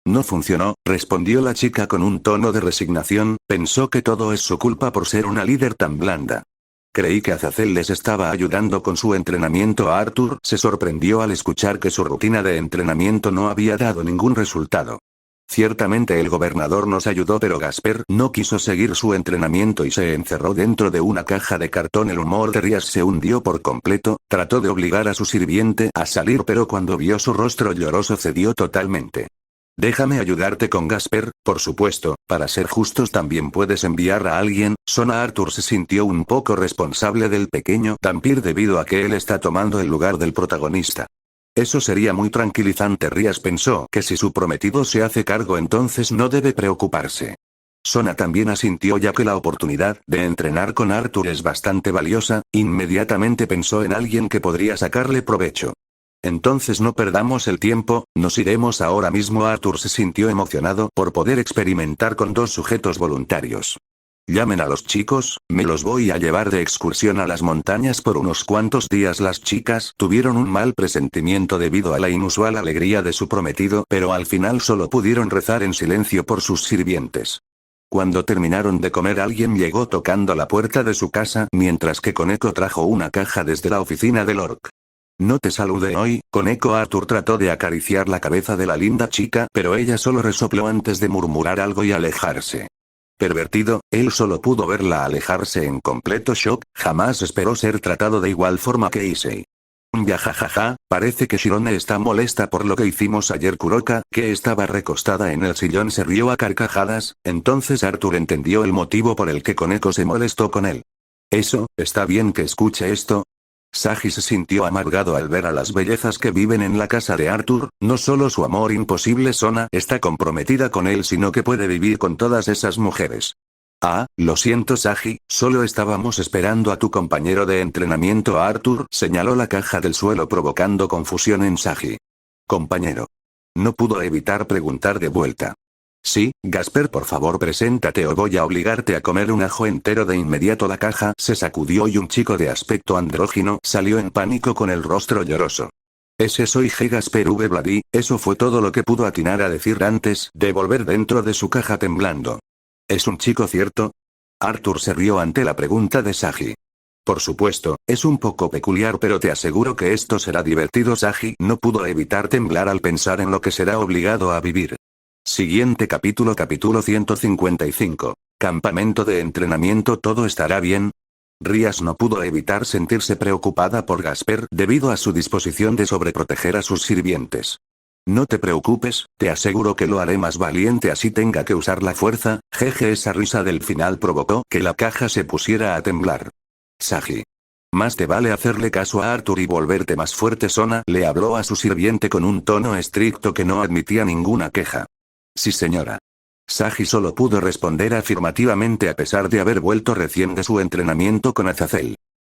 No funcionó, respondió la chica con un tono de resignación. Pensó que todo es su culpa por ser una líder tan blanda. Creí que Azazel les estaba ayudando con su entrenamiento. Arthur se sorprendió al escuchar que su rutina de entrenamiento no había dado ningún resultado. Ciertamente el gobernador nos ayudó, pero Gasper no quiso seguir su entrenamiento y se encerró dentro de una caja de cartón. El humor de Rias se hundió por completo. Trató de obligar a su sirviente a salir, pero cuando vio su rostro lloroso cedió totalmente. Déjame ayudarte con Gasper, por supuesto. Para ser justos también puedes enviar a alguien. Sona. Arthur se sintió un poco responsable del pequeño vampiro debido a que él está tomando el lugar del protagonista. Eso sería muy tranquilizante. Rias pensó que si su prometido se hace cargo entonces no debe preocuparse. Sona también asintió ya que la oportunidad de entrenar con Arthur es bastante valiosa. Inmediatamente pensó en alguien que podría sacarle provecho. Entonces no perdamos el tiempo, nos iremos ahora mismo. Arthur se sintió emocionado por poder experimentar con 2 sujetos voluntarios. Llamen a los chicos, me los voy a llevar de excursión a las montañas por unos cuantos días. Las chicas tuvieron un mal presentimiento debido a la inusual alegría de su prometido, pero al final solo pudieron rezar en silencio por sus sirvientes. Cuando terminaron de comer, alguien llegó tocando la puerta de su casa mientras que Koneko trajo una caja desde la oficina del Orc. No te saludé hoy, Koneko. Arthur trató de acariciar la cabeza de la linda chica, pero ella solo resopló antes de murmurar algo y alejarse. Pervertido, él solo pudo verla alejarse en completo shock. Jamás esperó ser tratado de igual forma que Issei. Ya jajaja, parece que Shirone está molesta por lo que hicimos ayer. Kuroka, que estaba recostada en el sillón, se rió a carcajadas. Entonces Arthur entendió el motivo por el que Koneko se molestó con él. Eso, está bien que escuche esto. Sagi se sintió amargado al ver a las bellezas que viven en la casa de Arthur. No solo su amor imposible Sona está comprometida con él, sino que puede vivir con todas esas mujeres. Ah, lo siento Sagi, solo estábamos esperando a tu compañero de entrenamiento. Arthur señaló la caja del suelo provocando confusión en Sagi. Compañero. No pudo evitar preguntar de vuelta. Sí, Gasper, por favor preséntate o voy a obligarte a comer un ajo entero de inmediato. La caja se sacudió y un chico de aspecto andrógino salió en pánico con el rostro lloroso. Ese soy G. Gasper V. Blady. Eso fue todo lo que pudo atinar a decir antes de volver dentro de su caja temblando. ¿Es un chico, cierto? Arthur se rió ante la pregunta de Sagi. Por supuesto, es un poco peculiar pero te aseguro que esto será divertido. Sagi no pudo evitar temblar al pensar en lo que será obligado a vivir. Siguiente capítulo. Capítulo 155. Campamento de entrenamiento. ¿Todo estará bien? Rías no pudo evitar sentirse preocupada por Gasper debido a su disposición de sobreproteger a sus sirvientes. No te preocupes, te aseguro que lo haré más valiente así tenga que usar la fuerza. Jeje, esa risa del final provocó que la caja se pusiera a temblar. Sagi. Más te vale hacerle caso a Arthur y volverte más fuerte. Sona le habló a su sirviente con un tono estricto que no admitía ninguna queja. Sí señora. Sagi solo pudo responder afirmativamente a pesar de haber vuelto recién de su entrenamiento con Azazel.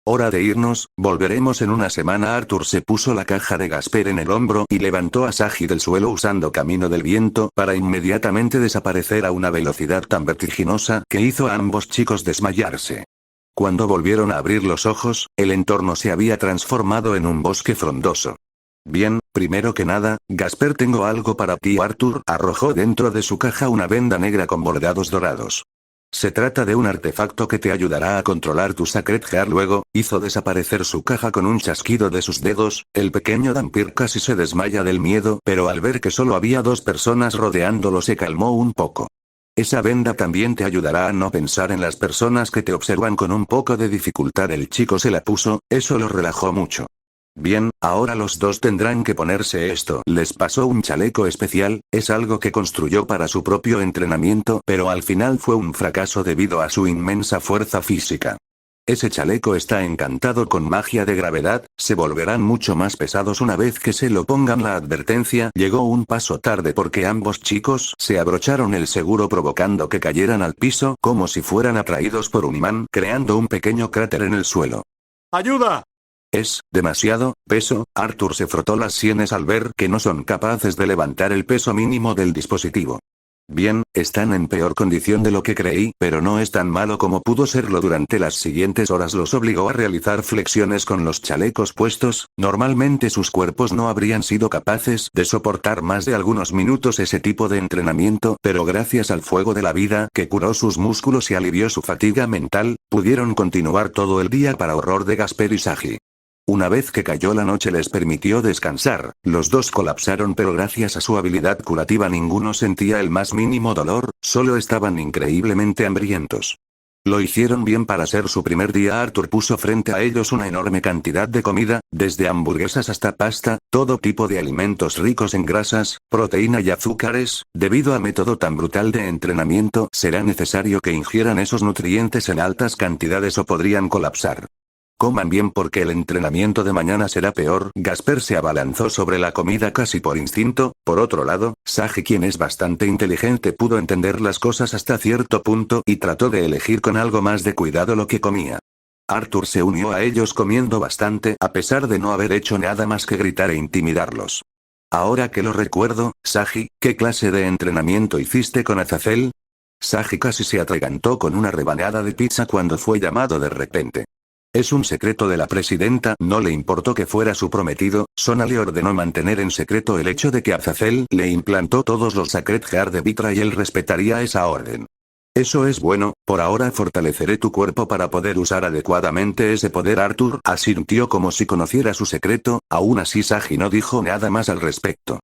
Hora de irnos, volveremos en una semana. Arthur se puso la caja de Gasper en el hombro y levantó a Sagi del suelo usando camino del viento para inmediatamente desaparecer a una velocidad tan vertiginosa que hizo a ambos chicos desmayarse. Cuando volvieron a abrir los ojos, el entorno se había transformado en un bosque frondoso. Bien, primero que nada, Gasper, tengo algo para ti. Arthur arrojó dentro de su caja una venda negra con bordados dorados. Se trata de un artefacto que te ayudará a controlar tu Sacred Heart. Luego, hizo desaparecer su caja con un chasquido de sus dedos. El pequeño Dhampir casi se desmaya del miedo, pero al ver que solo había 2 personas rodeándolo se calmó un poco. Esa venda también te ayudará a no pensar en las personas que te observan. Con un poco de dificultad el chico se la puso, eso lo relajó mucho. Bien, ahora los dos tendrán que ponerse esto. Les pasó un chaleco especial, es algo que construyó para su propio entrenamiento, pero al final fue un fracaso debido a su inmensa fuerza física. Ese chaleco está encantado con magia de gravedad, se volverán mucho más pesados una vez que se lo pongan. La advertencia llegó un paso tarde porque ambos chicos se abrocharon el seguro provocando que cayeran al piso como si fueran atraídos por un imán, creando un pequeño cráter en el suelo. ¡Ayuda! Es demasiado peso. Arthur se frotó las sienes al ver que no son capaces de levantar el peso mínimo del dispositivo. Bien, están en peor condición de lo que creí, pero no es tan malo como pudo serlo. Durante las siguientes horas los obligó a realizar flexiones con los chalecos puestos. Normalmente sus cuerpos no habrían sido capaces de soportar más de algunos minutos ese tipo de entrenamiento, pero gracias al fuego de la vida que curó sus músculos y alivió su fatiga mental, pudieron continuar todo el día para horror de Gasper y Sagi. Una vez que cayó la noche les permitió descansar, los dos colapsaron pero gracias a su habilidad curativa ninguno sentía el más mínimo dolor, solo estaban increíblemente hambrientos. Lo hicieron bien para ser su primer día. Arthur puso frente a ellos una enorme cantidad de comida, desde hamburguesas hasta pasta, todo tipo de alimentos ricos en grasas, proteína y azúcares. Debido a método tan brutal de entrenamiento, será necesario que ingieran esos nutrientes en altas cantidades o podrían colapsar. Coman bien porque el entrenamiento de mañana será peor. Gasper se abalanzó sobre la comida casi por instinto. Por otro lado, Sagi, quien es bastante inteligente, pudo entender las cosas hasta cierto punto y trató de elegir con algo más de cuidado lo que comía. Arthur se unió a ellos comiendo bastante a pesar de no haber hecho nada más que gritar e intimidarlos. Ahora que lo recuerdo, Sagi, ¿qué clase de entrenamiento hiciste con Azazel? Sagi casi se atragantó con una rebanada de pizza cuando fue llamado de repente. Es un secreto de la presidenta. No le importó que fuera su prometido. Sona le ordenó mantener en secreto el hecho de que Azazel le implantó todos los Sacred Heart de Vitra y él respetaría esa orden. Eso es bueno, por ahora fortaleceré tu cuerpo para poder usar adecuadamente ese poder. Arthur asintió como si conociera su secreto, aún así Sagi no dijo nada más al respecto.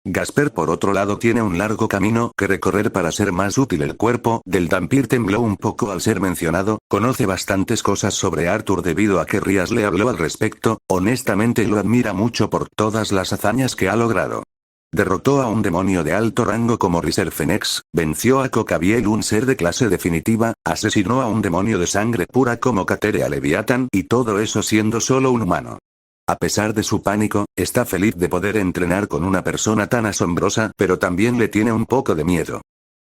Gasper por otro lado tiene un largo camino que recorrer para ser más útil. El cuerpo del Dhampir tembló un poco al ser mencionado, conoce bastantes cosas sobre Arthur debido a que Rías le habló al respecto, honestamente lo admira mucho por todas las hazañas que ha logrado. Derrotó a un demonio de alto rango como Riserfenex, venció a Cocabiel, un ser de clase definitiva, asesinó a un demonio de sangre pura como Caterea Leviathan y todo eso siendo solo un humano. A pesar de su pánico, está feliz de poder entrenar con una persona tan asombrosa, pero también le tiene un poco de miedo.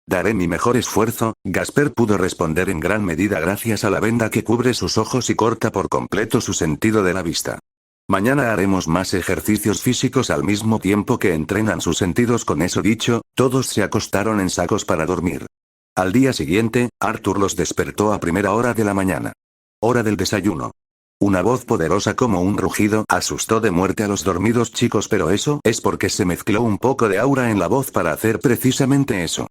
Daré mi mejor esfuerzo. Gasper pudo responder en gran medida gracias a la venda que cubre sus ojos y corta por completo su sentido de la vista. Mañana haremos más ejercicios físicos al mismo tiempo que entrenan sus sentidos. Con eso dicho, todos se acostaron en sacos para dormir. Al día siguiente, Arthur los despertó a primera hora de la mañana. Hora del desayuno. Una voz poderosa como un rugido asustó de muerte a los dormidos chicos, pero eso es porque se mezcló un poco de aura en la voz para hacer precisamente eso.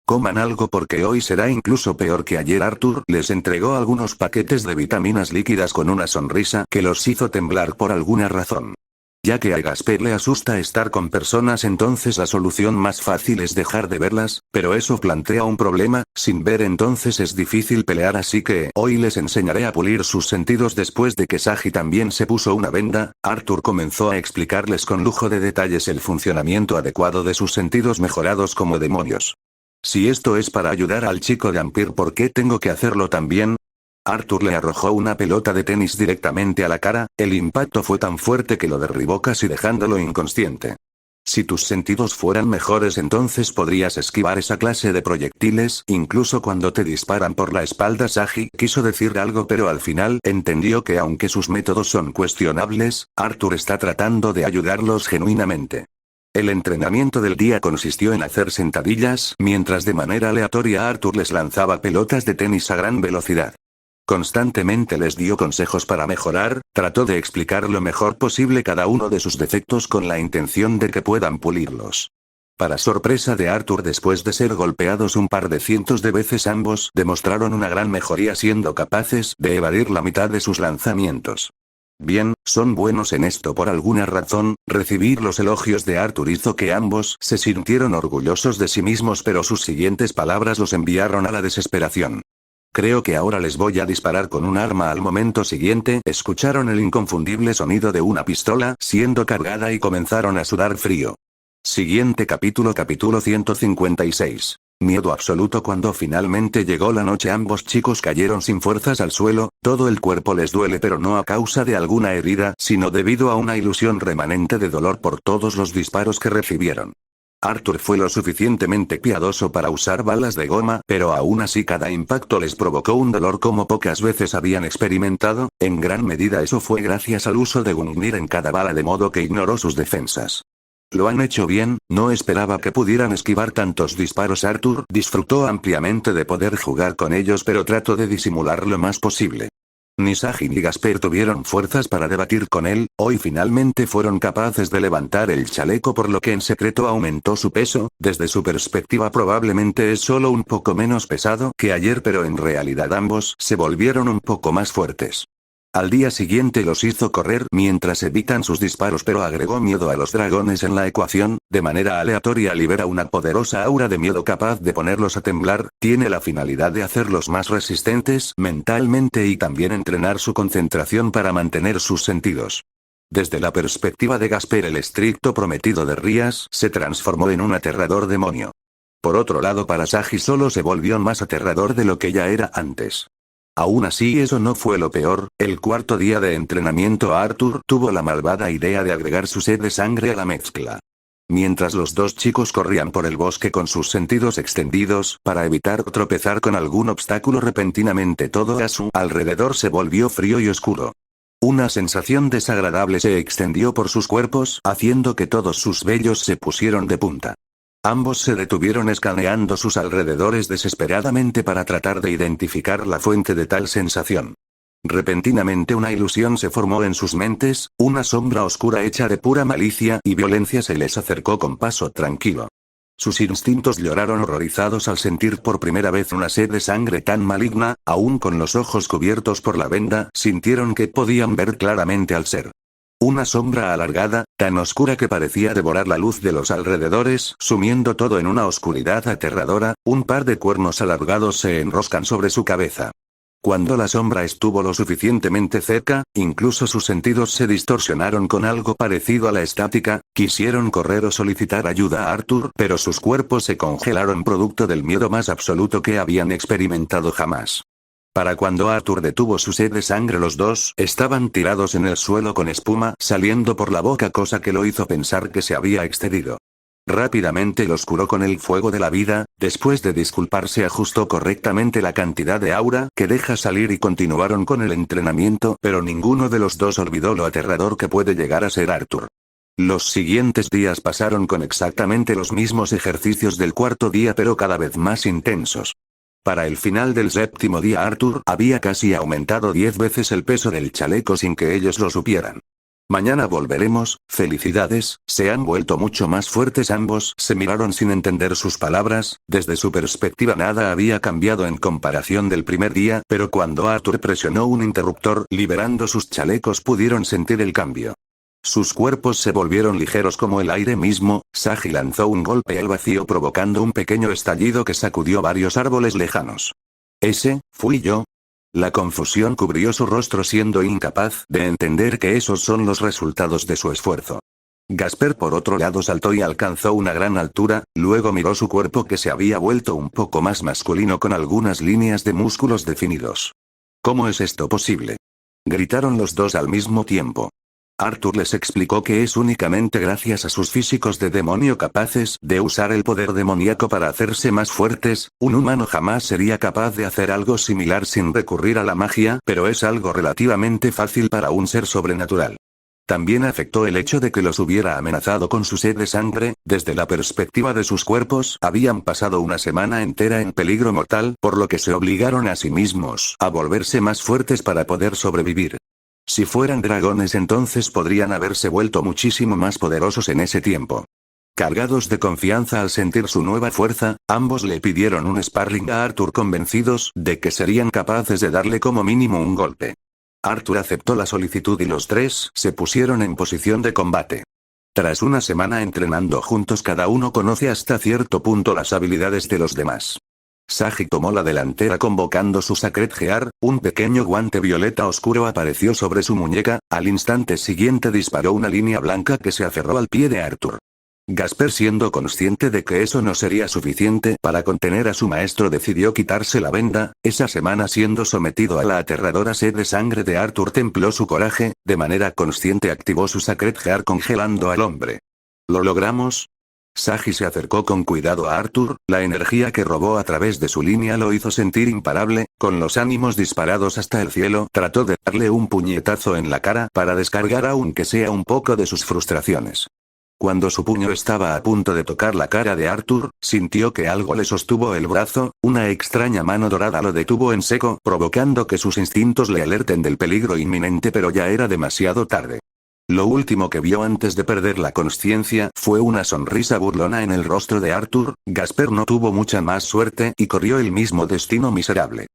Coman algo porque hoy será incluso peor que ayer. Arthur les entregó algunos paquetes de vitaminas líquidas con una sonrisa que los hizo temblar por alguna razón. Ya que a Gasper le asusta estar con personas, entonces la solución más fácil es dejar de verlas, pero eso plantea un problema, sin ver entonces es difícil pelear, así que hoy les enseñaré a pulir sus sentidos. Después de que Sagi también se puso una venda, Arthur comenzó a explicarles con lujo de detalles el funcionamiento adecuado de sus sentidos mejorados como demonios. Si esto es para ayudar al chico de Ampir, ¿por qué tengo que hacerlo también? Arthur le arrojó una pelota de tenis directamente a la cara, el impacto fue tan fuerte que lo derribó casi dejándolo inconsciente. Si tus sentidos fueran mejores, entonces podrías esquivar esa clase de proyectiles, incluso cuando te disparan por la espalda. Sagi quiso decir algo, pero al final entendió que aunque sus métodos son cuestionables, Arthur está tratando de ayudarlos genuinamente. El entrenamiento del día consistió en hacer sentadillas, mientras de manera aleatoria Arthur les lanzaba pelotas de tenis a gran velocidad. Constantemente les dio consejos para mejorar, trató de explicar lo mejor posible cada uno de sus defectos con la intención de que puedan pulirlos. Para sorpresa de Arthur, después de ser golpeados un par de cientos de veces, ambos demostraron una gran mejoría, siendo capaces de evadir la mitad de sus lanzamientos. Bien, son buenos en esto por alguna razón. Recibir los elogios de Arthur hizo que ambos se sintieron orgullosos de sí mismos, pero sus siguientes palabras los enviaron a la desesperación. Creo que ahora les voy a disparar con un arma. Al momento siguiente, escucharon el inconfundible sonido de una pistola siendo cargada y comenzaron a sudar frío. Siguiente capítulo 156. Miedo absoluto. Cuando finalmente llegó la noche, ambos chicos cayeron sin fuerzas al suelo, todo el cuerpo les duele, pero no a causa de alguna herida, sino debido a una ilusión remanente de dolor por todos los disparos que recibieron. Arthur fue lo suficientemente piadoso para usar balas de goma, pero aún así cada impacto les provocó un dolor como pocas veces habían experimentado. En gran medida eso fue gracias al uso de Gungnir en cada bala, de modo que ignoró sus defensas. Lo han hecho bien, no esperaba que pudieran esquivar tantos disparos. Arthur disfrutó ampliamente de poder jugar con ellos, pero trató de disimular lo más posible. Ni Sagi ni Gasper tuvieron fuerzas para debatir con él, hoy finalmente fueron capaces de levantar el chaleco, por lo que en secreto aumentó su peso. Desde su perspectiva probablemente es solo un poco menos pesado que ayer, pero en realidad ambos se volvieron un poco más fuertes. Al día siguiente los hizo correr mientras evitan sus disparos, pero agregó miedo a los dragones en la ecuación. De manera aleatoria libera una poderosa aura de miedo capaz de ponerlos a temblar. Tiene la finalidad de hacerlos más resistentes mentalmente y también entrenar su concentración para mantener sus sentidos. Desde la perspectiva de Gasper, el estricto prometido de Rías se transformó en un aterrador demonio. Por otro lado, para Sagi solo se volvió más aterrador de lo que ya era antes. Aún así, eso no fue lo peor. El cuarto día de entrenamiento, Arthur tuvo la malvada idea de agregar su sed de sangre a la mezcla. Mientras los dos chicos corrían por el bosque con sus sentidos extendidos, para evitar tropezar con algún obstáculo, repentinamente todo a su alrededor se volvió frío y oscuro. Una sensación desagradable se extendió por sus cuerpos, haciendo que todos sus vellos se pusieran de punta. Ambos se detuvieron escaneando sus alrededores desesperadamente para tratar de identificar la fuente de tal sensación. Repentinamente una ilusión se formó en sus mentes, una sombra oscura hecha de pura malicia y violencia se les acercó con paso tranquilo. Sus instintos lloraron horrorizados al sentir por primera vez una sed de sangre tan maligna. Aún con los ojos cubiertos por la venda, sintieron que podían ver claramente al ser. Una sombra alargada, tan oscura que parecía devorar la luz de los alrededores, sumiendo todo en una oscuridad aterradora. Un par de cuernos alargados se enroscan sobre su cabeza. Cuando la sombra estuvo lo suficientemente cerca, incluso sus sentidos se distorsionaron con algo parecido a la estática. Quisieron correr o solicitar ayuda a Arthur, pero sus cuerpos se congelaron producto del miedo más absoluto que habían experimentado jamás. Para cuando Arthur detuvo su sed de sangre, los dos estaban tirados en el suelo con espuma saliendo por la boca, cosa que lo hizo pensar que se había excedido. Rápidamente los curó con el fuego de la vida. Después de disculparse, ajustó correctamente la cantidad de aura que deja salir y continuaron con el entrenamiento, pero ninguno de los dos olvidó lo aterrador que puede llegar a ser Arthur. Los siguientes días pasaron con exactamente los mismos ejercicios del cuarto día, pero cada vez más intensos. Para el final del séptimo día, Arthur había casi aumentado 10 veces el peso del chaleco sin que ellos lo supieran. Mañana volveremos, felicidades, se han vuelto mucho más fuertes. Ambos se miraron sin entender sus palabras, desde su perspectiva nada había cambiado en comparación del primer día, pero cuando Arthur presionó un interruptor liberando sus chalecos pudieron sentir el cambio. Sus cuerpos se volvieron ligeros como el aire mismo. Sagi lanzó un golpe al vacío provocando un pequeño estallido que sacudió varios árboles lejanos. ¿Ese, fui yo? La confusión cubrió su rostro siendo incapaz de entender que esos son los resultados de su esfuerzo. Gasper por otro lado saltó y alcanzó una gran altura, luego miró su cuerpo que se había vuelto un poco más masculino con algunas líneas de músculos definidos. ¿Cómo es esto posible? Gritaron los dos al mismo tiempo. Arthur les explicó que es únicamente gracias a sus físicos de demonio capaces de usar el poder demoníaco para hacerse más fuertes. Un humano jamás sería capaz de hacer algo similar sin recurrir a la magia, pero es algo relativamente fácil para un ser sobrenatural. También afectó el hecho de que los hubiera amenazado con su sed de sangre. Desde la perspectiva de sus cuerpos, habían pasado una semana entera en peligro mortal, por lo que se obligaron a sí mismos a volverse más fuertes para poder sobrevivir. Si fueran dragones entonces podrían haberse vuelto muchísimo más poderosos en ese tiempo. Cargados de confianza al sentir su nueva fuerza, ambos le pidieron un sparring a Arthur convencidos de que serían capaces de darle como mínimo un golpe. Arthur aceptó la solicitud y los tres se pusieron en posición de combate. Tras una semana entrenando juntos cada uno conoce hasta cierto punto las habilidades de los demás. Sagi tomó la delantera convocando su Sacred Gear, un pequeño guante violeta oscuro apareció sobre su muñeca, al instante siguiente disparó una línea blanca que se aferró al pie de Arthur. Gasper, siendo consciente de que eso no sería suficiente para contener a su maestro, decidió quitarse la venda. Esa semana, siendo sometido a la aterradora sed de sangre de Arthur, templó su coraje, de manera consciente activó su Sacred Gear congelando al hombre. ¿Lo logramos? Sagi se acercó con cuidado a Arthur, la energía que robó a través de su línea lo hizo sentir imparable, con los ánimos disparados hasta el cielo, trató de darle un puñetazo en la cara para descargar aunque sea un poco de sus frustraciones. Cuando su puño estaba a punto de tocar la cara de Arthur, sintió que algo le sostuvo el brazo, una extraña mano dorada lo detuvo en seco, provocando que sus instintos le alerten del peligro inminente, pero ya era demasiado tarde. Lo último que vio antes de perder la consciencia fue una sonrisa burlona en el rostro de Arthur. Gasper no tuvo mucha más suerte y corrió el mismo destino miserable.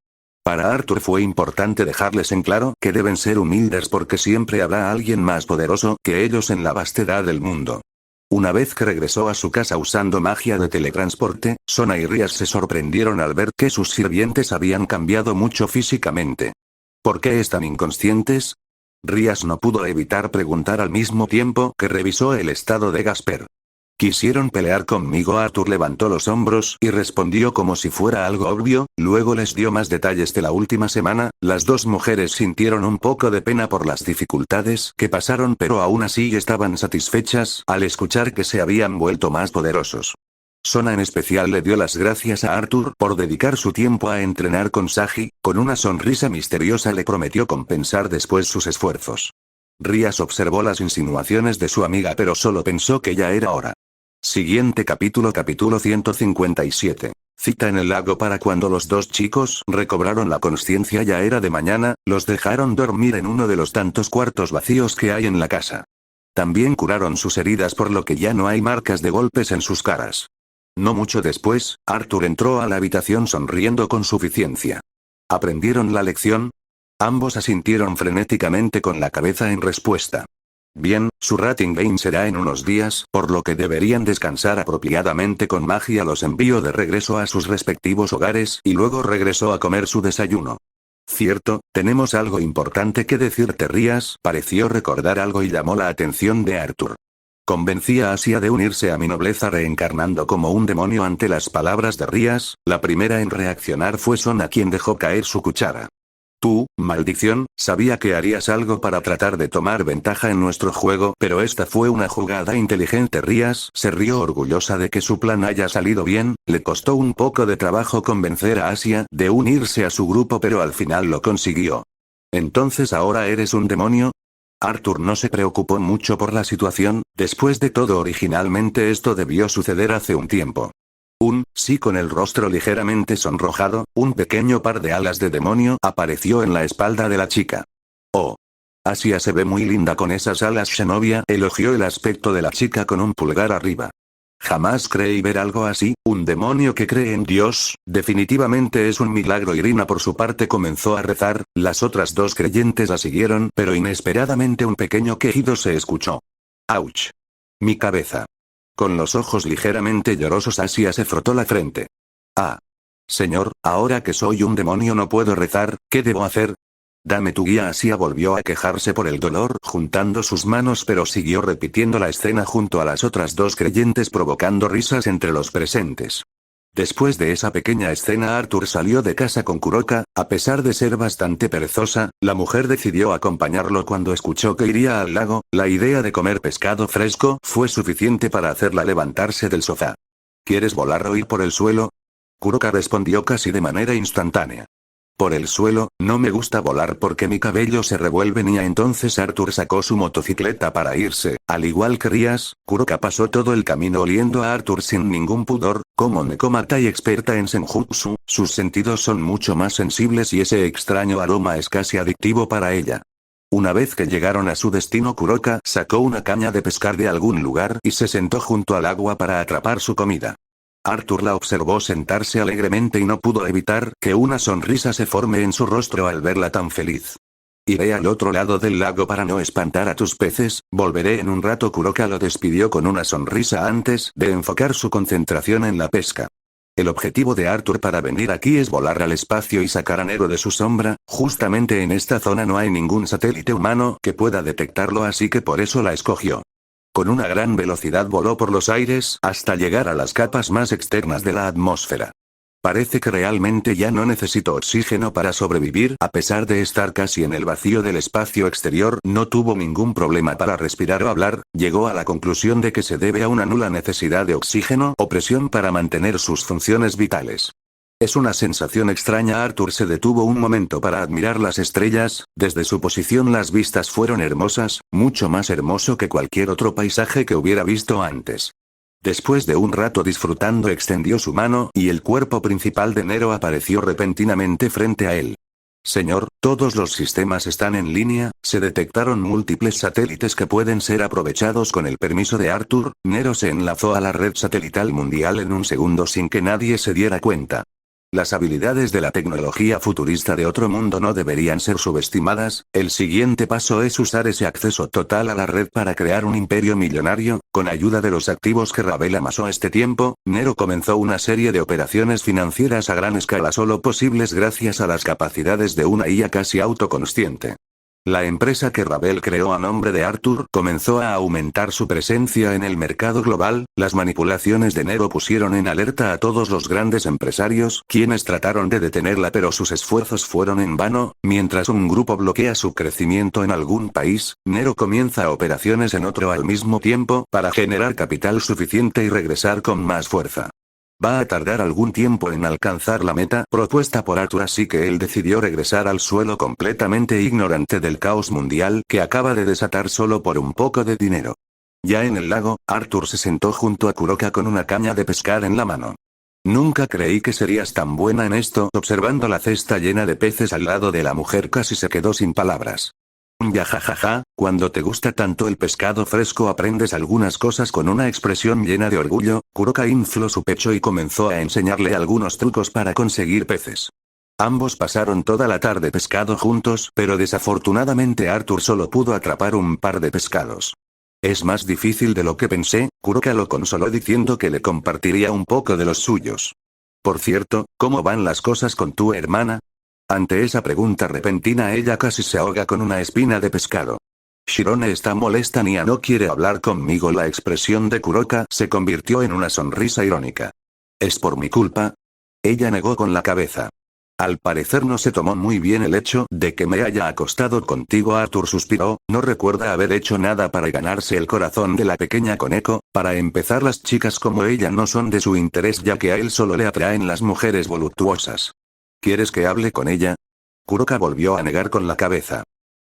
Para Arthur fue importante dejarles en claro que deben ser humildes porque siempre habrá alguien más poderoso que ellos en la vastedad del mundo. Una vez que regresó a su casa usando magia de teletransporte, Sona y Rias se sorprendieron al ver que sus sirvientes habían cambiado mucho físicamente. ¿Por qué están inconscientes? Rias no pudo evitar preguntar al mismo tiempo que revisó el estado de Gasper. ¿Quisieron pelear conmigo? Arthur levantó los hombros y respondió como si fuera algo obvio, luego les dio más detalles de la última semana. Las dos mujeres sintieron un poco de pena por las dificultades que pasaron, pero aún así estaban satisfechas al escuchar que se habían vuelto más poderosos. Sona en especial le dio las gracias a Arthur por dedicar su tiempo a entrenar con Sagi, con una sonrisa misteriosa le prometió compensar después sus esfuerzos. Rias observó las insinuaciones de su amiga pero solo pensó que ya era hora. Siguiente capítulo 157. Cita en el lago. Para cuando los dos chicos recobraron la consciencia ya era de mañana, los dejaron dormir en uno de los tantos cuartos vacíos que hay en la casa. También curaron sus heridas por lo que ya no hay marcas de golpes en sus caras. No mucho después, Arthur entró a la habitación sonriendo con suficiencia. ¿Aprendieron la lección? Ambos asintieron frenéticamente con la cabeza en respuesta. Bien, su rating game será en unos días, por lo que deberían descansar apropiadamente con magia. Los envió de regreso a sus respectivos hogares y luego regresó a comer su desayuno. Cierto, tenemos algo importante que decirte. Rias pareció recordar algo y llamó la atención de Arthur. Convencí a Asia de unirse a mi nobleza reencarnando como un demonio. Ante las palabras de Rias, la primera en reaccionar fue Sona, quien dejó caer su cuchara. Tú, maldición, sabía que harías algo para tratar de tomar ventaja en nuestro juego, pero esta fue una jugada inteligente. Rias se rió orgullosa de que su plan haya salido bien. Le costó un poco de trabajo convencer a Asia de unirse a su grupo, pero al final lo consiguió. ¿Entonces ahora eres un demonio? Arthur no se preocupó mucho por la situación. Después de todo, originalmente esto debió suceder hace un tiempo. Sí, con el rostro ligeramente sonrojado, un pequeño par de alas de demonio apareció en la espalda de la chica. Oh. Asia se ve muy linda con esas alas. Zenobia elogió el aspecto de la chica con un pulgar arriba. Jamás creí ver algo así, un demonio que cree en Dios, definitivamente es un milagro. Irina por su parte comenzó a rezar, las otras dos creyentes la siguieron, pero inesperadamente un pequeño quejido se escuchó. ¡Auch! Mi cabeza. Con los ojos ligeramente llorosos Asia se frotó la frente. Ah. Señor, ahora que soy un demonio no puedo rezar, ¿qué debo hacer? Dame tu guía. Asia volvió a quejarse por el dolor juntando sus manos, pero siguió repitiendo la escena junto a las otras dos creyentes provocando risas entre los presentes. Después de esa pequeña escena Arthur salió de casa con Kuroka, a pesar de ser bastante perezosa, la mujer decidió acompañarlo cuando escuchó que iría al lago, la idea de comer pescado fresco fue suficiente para hacerla levantarse del sofá. ¿Quieres volar o ir por el suelo? Kuroka respondió casi de manera instantánea. Por el suelo, no me gusta volar porque mi cabello se revuelve. Y entonces Arthur sacó su motocicleta para irse, al igual que Rías, Kuroka pasó todo el camino oliendo a Arthur sin ningún pudor, como Nekomata y experta en senjutsu, sus sentidos son mucho más sensibles y ese extraño aroma es casi adictivo para ella. Una vez que llegaron a su destino Kuroka sacó una caña de pescar de algún lugar y se sentó junto al agua para atrapar su comida. Arthur la observó sentarse alegremente y no pudo evitar que una sonrisa se forme en su rostro al verla tan feliz. Iré al otro lado del lago para no espantar a tus peces, volveré en un rato. Kuroka lo despidió con una sonrisa antes de enfocar su concentración en la pesca. El objetivo de Arthur para venir aquí es volar al espacio y sacar a Nero de su sombra, justamente en esta zona no hay ningún satélite humano que pueda detectarlo, así que por eso la escogió. Con una gran velocidad voló por los aires hasta llegar a las capas más externas de la atmósfera. Parece que realmente ya no necesito oxígeno para sobrevivir. A pesar de estar casi en el vacío del espacio exterior, no tuvo ningún problema para respirar o hablar, llegó a la conclusión de que se debe a una nula necesidad de oxígeno o presión para mantener sus funciones vitales. Es una sensación extraña. Arthur se detuvo un momento para admirar las estrellas, desde su posición las vistas fueron hermosas, mucho más hermoso que cualquier otro paisaje que hubiera visto antes. Después de un rato disfrutando extendió su mano y el cuerpo principal de Nero apareció repentinamente frente a él. Señor, todos los sistemas están en línea, se detectaron múltiples satélites que pueden ser aprovechados con el permiso de Arthur. Nero se enlazó a la red satelital mundial en un segundo sin que nadie se diera cuenta. Las habilidades de la tecnología futurista de otro mundo no deberían ser subestimadas, el siguiente paso es usar ese acceso total a la red para crear un imperio millonario, con ayuda de los activos que Ravel amasó este tiempo. Nero comenzó una serie de operaciones financieras a gran escala solo posibles gracias a las capacidades de una IA casi autoconsciente. La empresa que Ravel creó a nombre de Arthur comenzó a aumentar su presencia en el mercado global. Las manipulaciones de Nero pusieron en alerta a todos los grandes empresarios, quienes trataron de detenerla pero sus esfuerzos fueron en vano. Mientras un grupo bloquea su crecimiento en algún país, Nero comienza operaciones en otro al mismo tiempo para generar capital suficiente y regresar con más fuerza. Va a tardar algún tiempo en alcanzar la meta propuesta por Arthur, así que él decidió regresar al suelo completamente ignorante del caos mundial que acaba de desatar solo por un poco de dinero. Ya en el lago, Arthur se sentó junto a Kuroka con una caña de pescar en la mano. Nunca creí que serías tan buena en esto. Observando la cesta llena de peces al lado de la mujer casi se quedó sin palabras. Ya jajaja, cuando te gusta tanto el pescado fresco aprendes algunas cosas. Con una expresión llena de orgullo, Kuroka infló su pecho y comenzó a enseñarle algunos trucos para conseguir peces. Ambos pasaron toda la tarde pescado juntos, pero desafortunadamente Arthur solo pudo atrapar un par de pescados. Es más difícil de lo que pensé, Kuroka lo consoló diciendo que le compartiría un poco de los suyos. Por cierto, ¿cómo van las cosas con tu hermana? Ante esa pregunta repentina ella casi se ahoga con una espina de pescado. Shirone está molesta, Nia no quiere hablar conmigo. La expresión de Kuroka se convirtió en una sonrisa irónica. ¿Es por mi culpa? Ella negó con la cabeza. Al parecer no se tomó muy bien el hecho de que me haya acostado contigo. Arthur suspiró, no recuerda haber hecho nada para ganarse el corazón de la pequeña Koneko. Para empezar, las chicas como ella no son de su interés ya que a él solo le atraen las mujeres voluptuosas. ¿Quieres que hable con ella? Kuroka volvió a negar con la cabeza.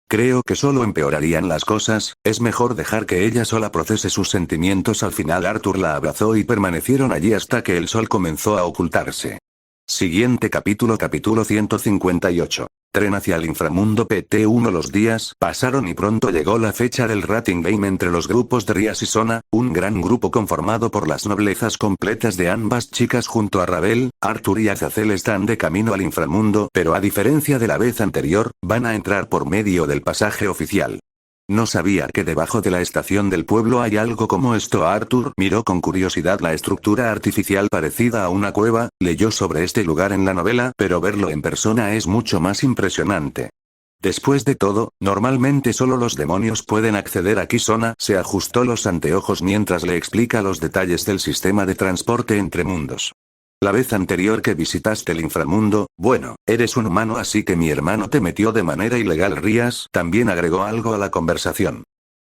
Creo que solo empeorarían las cosas, es mejor dejar que ella sola procese sus sentimientos. Al final Arthur la abrazó y permanecieron allí hasta que el sol comenzó a ocultarse. Siguiente capítulo 158. Tren hacia el inframundo PT1. Los días pasaron y pronto llegó la fecha del Rating Game entre los grupos de Rías y Sona, un gran grupo conformado por las noblezas completas de ambas chicas junto a Ravel. Arthur y Azazel están de camino al inframundo, pero a diferencia de la vez anterior, van a entrar por medio del pasaje oficial. No sabía que debajo de la estación del pueblo hay algo como esto. Arthur miró con curiosidad la estructura artificial parecida a una cueva, leyó sobre este lugar en la novela, pero verlo en persona es mucho más impresionante. Después de todo, normalmente solo los demonios pueden acceder aquí. Sona se ajustó los anteojos mientras le explica los detalles del sistema de transporte entre mundos. La vez anterior que visitaste el inframundo, bueno, eres un humano así que mi hermano te metió de manera ilegal. Rías también agregó algo a la conversación.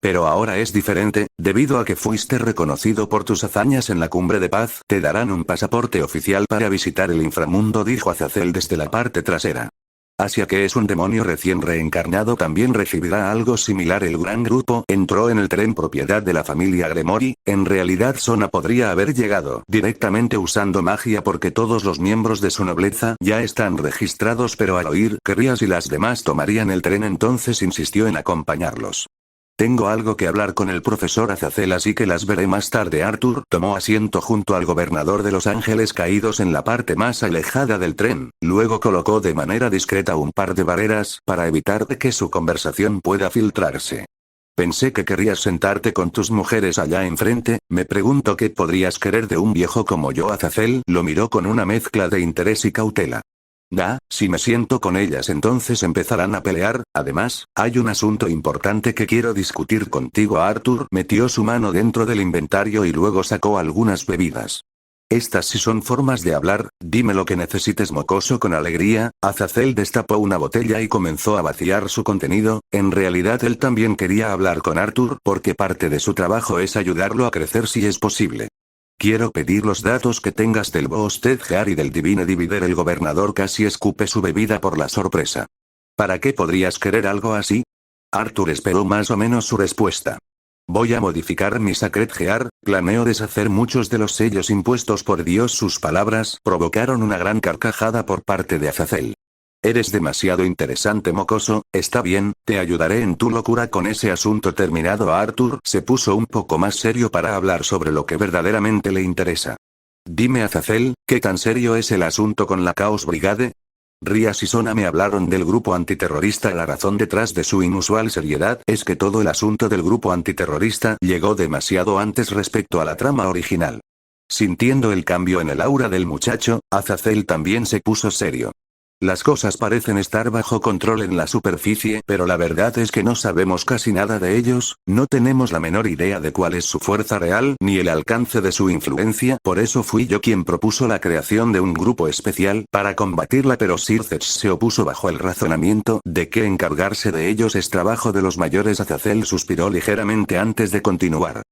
Pero ahora es diferente, debido a que fuiste reconocido por tus hazañas en la Cumbre de Paz, te darán un pasaporte oficial para visitar el inframundo, dijo Azazel desde la parte trasera. Asia, que es un demonio recién reencarnado, también recibirá algo similar. El gran grupo entró en el tren propiedad de la familia Gremory. En realidad Sona podría haber llegado directamente usando magia porque todos los miembros de su nobleza ya están registrados, pero al oír que Rías y las demás tomarían el tren, entonces insistió en acompañarlos. Tengo algo que hablar con el profesor Azazel, así que las veré más tarde. Arthur tomó asiento junto al gobernador de Los Ángeles Caídos en la parte más alejada del tren, luego colocó de manera discreta un par de barreras para evitar que su conversación pueda filtrarse. Pensé que querías sentarte con tus mujeres allá enfrente. Me pregunto qué podrías querer de un viejo como yo. Azazel lo miró con una mezcla de interés y cautela. Si me siento con ellas entonces empezarán a pelear. Además, hay un asunto importante que quiero discutir contigo. Arthur metió su mano dentro del inventario y luego sacó algunas bebidas. Estas sí son formas de hablar, dime lo que necesites. Mocoso con alegría, Azazel destapó una botella y comenzó a vaciar su contenido. En realidad él también quería hablar con Arthur porque parte de su trabajo es ayudarlo a crecer si es posible. Quiero pedir los datos que tengas del Boss Ted Gear y del Divine Divider. El gobernador casi escupe su bebida por la sorpresa. ¿Para qué podrías querer algo así? Arthur esperó más o menos su respuesta. Voy a modificar mi Sacred Gear, planeo deshacer muchos de los sellos impuestos por Dios. Sus palabras provocaron una gran carcajada por parte de Azazel. Eres demasiado interesante, mocoso. Está bien, te ayudaré en tu locura con ese asunto. Terminado, Arthur se puso un poco más serio para hablar sobre lo que verdaderamente le interesa. Dime, Azazel, ¿qué tan serio es el asunto con la Chaos Brigade? Rías y Sona me hablaron del grupo antiterrorista. La razón detrás de su inusual seriedad es que todo el asunto del grupo antiterrorista llegó demasiado antes respecto a la trama original. Sintiendo el cambio en el aura del muchacho, Azazel también se puso serio. Las cosas parecen estar bajo control en la superficie, pero la verdad es que no sabemos casi nada de ellos, no tenemos la menor idea de cuál es su fuerza real ni el alcance de su influencia. Por eso fui yo quien propuso la creación de un grupo especial para combatirla, pero Sircech se opuso bajo el razonamiento de que encargarse de ellos es trabajo de los mayores. Azazel suspiró ligeramente antes de continuar.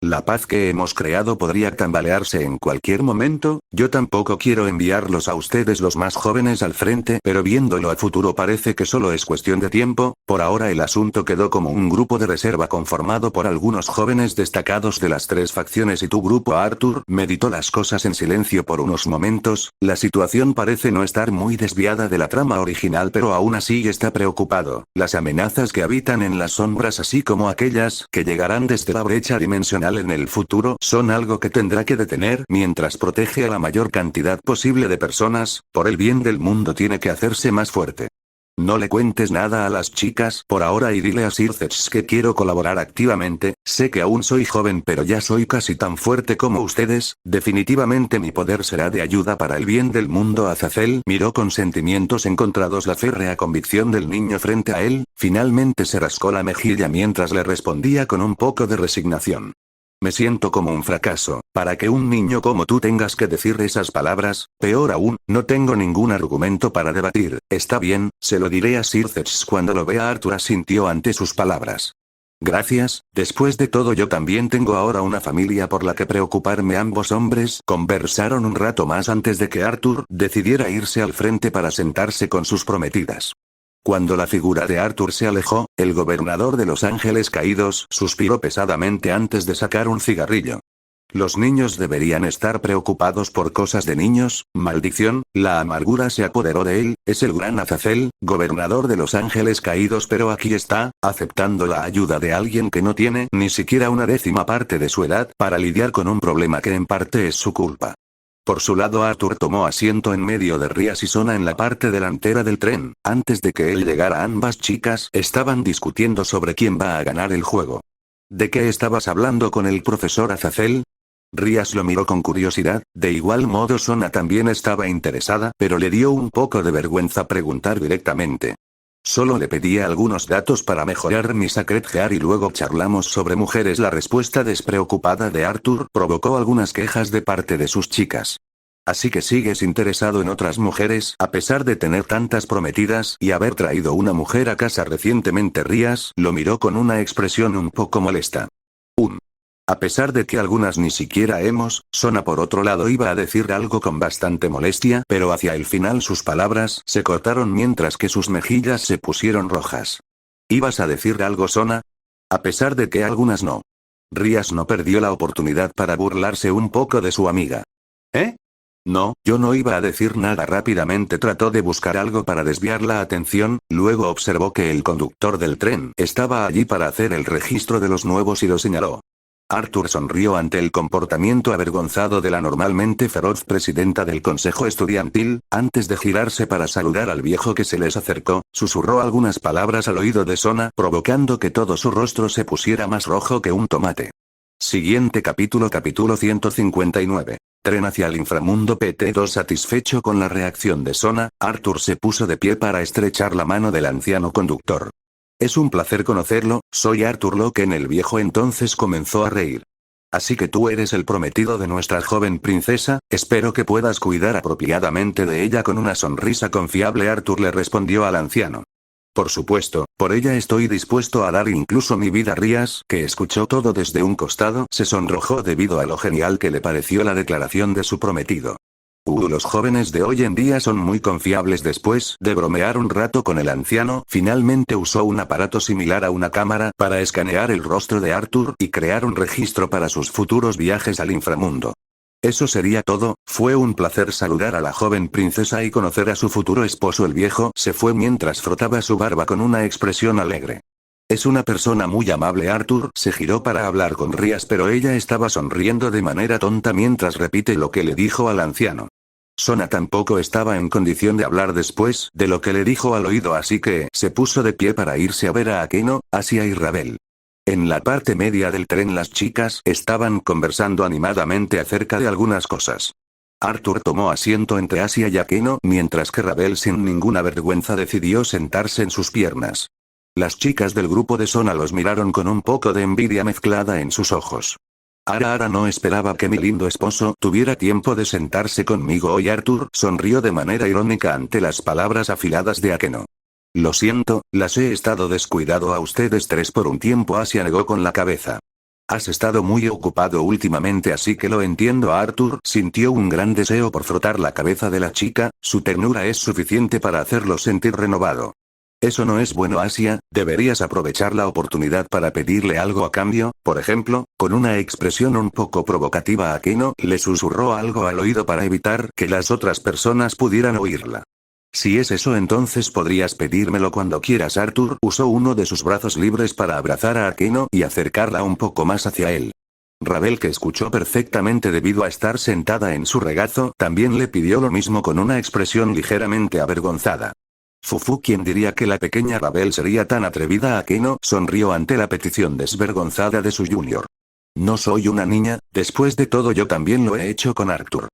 La paz que hemos creado podría tambalearse en cualquier momento. Yo tampoco quiero enviarlos a ustedes los más jóvenes al frente, pero viéndolo a futuro parece que solo es cuestión de tiempo. Por ahora el asunto quedó como un grupo de reserva conformado por algunos jóvenes destacados de las tres facciones y tu grupo. Arthur meditó las cosas en silencio por unos momentos. La situación parece no estar muy desviada de la trama original, pero aún así está preocupado. Las amenazas que habitan en las sombras, así como aquellas que llegarán desde la brecha dimensional en el futuro, son algo que tendrá que detener mientras protege a la mayor cantidad posible de personas. Por el bien del mundo tiene que hacerse más fuerte. No le cuentes nada a las chicas por ahora y dile a Sircech que quiero colaborar activamente. Sé que aún soy joven, pero ya soy casi tan fuerte como ustedes. Definitivamente mi poder será de ayuda para el bien del mundo. Azazel miró con sentimientos encontrados la férrea convicción del niño frente a él. Finalmente se rascó la mejilla mientras le respondía con un poco de resignación. Me siento como un fracaso, para que un niño como tú tengas que decir esas palabras. Peor aún, no tengo ningún argumento para debatir. Está bien, se lo diré a Sircech cuando lo vea. Arthur asintió ante sus palabras. Gracias, después de todo yo también tengo ahora una familia por la que preocuparme. Ambos hombres conversaron un rato más antes de que Arthur decidiera irse al frente para sentarse con sus prometidas. Cuando la figura de Arthur se alejó, el gobernador de Los Ángeles Caídos suspiró pesadamente antes de sacar un cigarrillo. Los niños deberían estar preocupados por cosas de niños. Maldición, la amargura se apoderó de él. Es el gran Azazel, gobernador de los Ángeles Caídos, pero aquí está, aceptando la ayuda de alguien que no tiene ni siquiera una décima parte de su edad para lidiar con un problema que en parte es su culpa. Por su lado, Arthur tomó asiento en medio de Rías y Sona en la parte delantera del tren. Antes de que él llegara, ambas chicas estaban discutiendo sobre quién va a ganar el juego. ¿De qué estabas hablando con el profesor Azazel? Rías lo miró con curiosidad. De igual modo, Sona también estaba interesada, pero le dio un poco de vergüenza preguntar directamente. Solo le pedía algunos datos para mejorar mi Sacred Gear y luego charlamos sobre mujeres. La respuesta despreocupada de Arthur provocó algunas quejas de parte de sus chicas. Así que sigues interesado en otras mujeres, a pesar de tener tantas prometidas y haber traído una mujer a casa recientemente. Rías lo miró con una expresión un poco molesta. A pesar de que algunas ni siquiera hemos, Sona por otro lado iba a decir algo con bastante molestia, pero hacia el final sus palabras se cortaron mientras que sus mejillas se pusieron rojas. ¿Ibas a decir algo, Sona? A pesar de que algunas no. Rías no perdió la oportunidad para burlarse un poco de su amiga. ¿Eh? No, yo no iba a decir nada. Rápidamente trató de buscar algo para desviar la atención, luego observó que el conductor del tren estaba allí para hacer el registro de los nuevos y lo señaló. Arthur sonrió ante el comportamiento avergonzado de la normalmente feroz presidenta del consejo estudiantil. Antes de girarse para saludar al viejo que se les acercó, susurró algunas palabras al oído de Sona, provocando que todo su rostro se pusiera más rojo que un tomate. Siguiente capítulo 159. Tren hacia el inframundo PT2. Satisfecho con la reacción de Sona, Arthur se puso de pie para estrechar la mano del anciano conductor. Es un placer conocerlo, soy Arthur Loken. El viejo entonces comenzó a reír. Así que tú eres el prometido de nuestra joven princesa, espero que puedas cuidar apropiadamente de ella. Con una sonrisa confiable, Arthur le respondió al anciano. Por supuesto, por ella estoy dispuesto a dar incluso mi vida. Rías, que escuchó todo desde un costado, se sonrojó debido a lo genial que le pareció la declaración de su prometido. Los jóvenes de hoy en día son muy confiables. Después de bromear un rato con el anciano, finalmente usó un aparato similar a una cámara para escanear el rostro de Arthur y crear un registro para sus futuros viajes al inframundo. Eso sería todo. Fue un placer saludar a la joven princesa y conocer a su futuro esposo. El viejo se fue mientras frotaba su barba con una expresión alegre. Es una persona muy amable. Arthur se giró para hablar con Rías, pero ella estaba sonriendo de manera tonta mientras repite lo que le dijo al anciano. Sona tampoco estaba en condición de hablar después de lo que le dijo al oído, así que se puso de pie para irse a ver a Akeno, Asia y Ravel. En la parte media del tren las chicas estaban conversando animadamente acerca de algunas cosas. Arthur tomó asiento entre Asia y Akeno, mientras que Ravel sin ninguna vergüenza decidió sentarse en sus piernas. Las chicas del grupo de Sona los miraron con un poco de envidia mezclada en sus ojos. Ara no esperaba que mi lindo esposo tuviera tiempo de sentarse conmigo hoy. Arthur sonrió de manera irónica ante las palabras afiladas de Akeno. Lo siento, las he estado descuidado a ustedes tres por un tiempo. Asia negó con la cabeza. Has estado muy ocupado últimamente, así que lo entiendo. Arthur sintió un gran deseo por frotar la cabeza de la chica, su ternura es suficiente para hacerlo sentir renovado. Eso no es bueno, Asia, deberías aprovechar la oportunidad para pedirle algo a cambio, por ejemplo. Con una expresión un poco provocativa, Akeno le susurró algo al oído para evitar que las otras personas pudieran oírla. Si es eso, entonces podrías pedírmelo cuando quieras. Arthur usó uno de sus brazos libres para abrazar a Akeno y acercarla un poco más hacia él. Ravel, que escuchó perfectamente debido a estar sentada en su regazo, también le pidió lo mismo con una expresión ligeramente avergonzada. Fufu, ¿quién diría que la pequeña Ravel sería tan atrevida? Akeno sonrió ante la petición desvergonzada de su junior. No soy una niña, después de todo yo también lo he hecho con Arthur.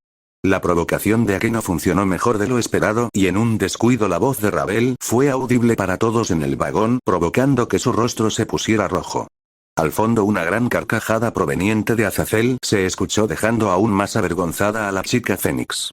La provocación de Akeno funcionó mejor de lo esperado y en un descuido la voz de Ravel fue audible para todos en el vagón, provocando que su rostro se pusiera rojo. Al fondo una gran carcajada proveniente de Azazel se escuchó, dejando aún más avergonzada a la chica Fénix.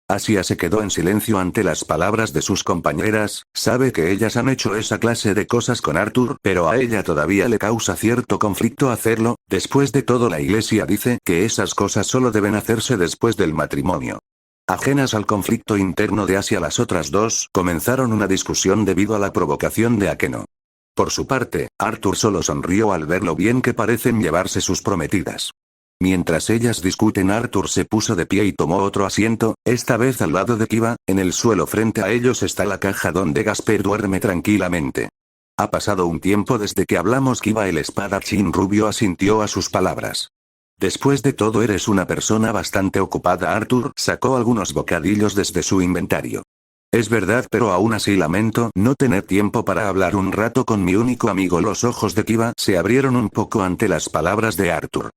Asia se quedó en silencio ante las palabras de sus compañeras. Sabe que ellas han hecho esa clase de cosas con Arthur, pero a ella todavía le causa cierto conflicto hacerlo. Después de todo, la iglesia dice que esas cosas solo deben hacerse después del matrimonio. Ajenas al conflicto interno de Asia, las otras dos comenzaron una discusión debido a la provocación de Akeno. Por su parte, Arthur solo sonrió al ver lo bien que parecen llevarse sus prometidas. Mientras ellas discuten, Arthur se puso de pie y tomó otro asiento, esta vez al lado de Kiva. En el suelo frente a ellos está la caja donde Gasper duerme tranquilamente. Ha pasado un tiempo desde que hablamos. Kiva el espadachín rubio asintió a sus palabras. Después de todo eres una persona bastante ocupada. Arthur sacó algunos bocadillos desde su inventario. Es verdad, pero aún así lamento no tener tiempo para hablar un rato con mi único amigo. Los ojos de Kiva se abrieron un poco ante las palabras de Arthur.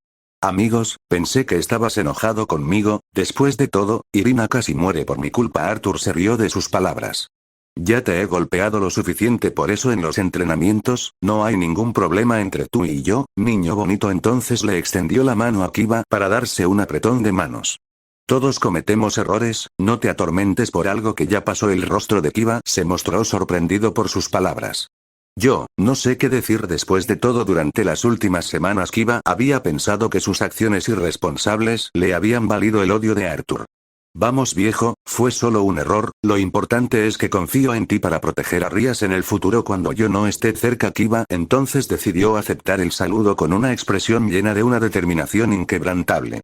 Amigos, pensé que estabas enojado conmigo. Después de todo, Irina casi muere por mi culpa. Arthur se rió de sus palabras. Ya te he golpeado lo suficiente, por eso en los entrenamientos, no hay ningún problema entre tú y yo, niño bonito. Entonces le extendió la mano a Kiva para darse un apretón de manos. Todos cometemos errores, no te atormentes por algo que ya pasó. El rostro de Kiva se mostró sorprendido por sus palabras. Yo, no sé qué decir. Después de todo, durante las últimas semanas Kiva había pensado que sus acciones irresponsables le habían valido el odio de Arthur. Vamos viejo, fue solo un error, lo importante es que confío en ti para proteger a Rías en el futuro cuando yo no esté cerca. Kiva entonces decidió aceptar el saludo con una expresión llena de una determinación inquebrantable.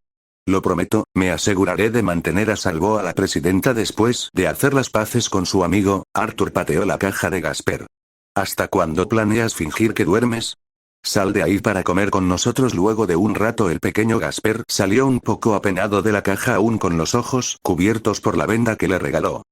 Lo prometo, me aseguraré de mantener a salvo a la presidenta. Después de hacer las paces con su amigo, Arthur pateó la caja de Gasper. ¿Hasta cuándo planeas fingir que duermes? Sal de ahí para comer con nosotros. Luego de un rato el pequeño Gasper salió un poco apenado de la caja, aún con los ojos cubiertos por la venda que le regaló.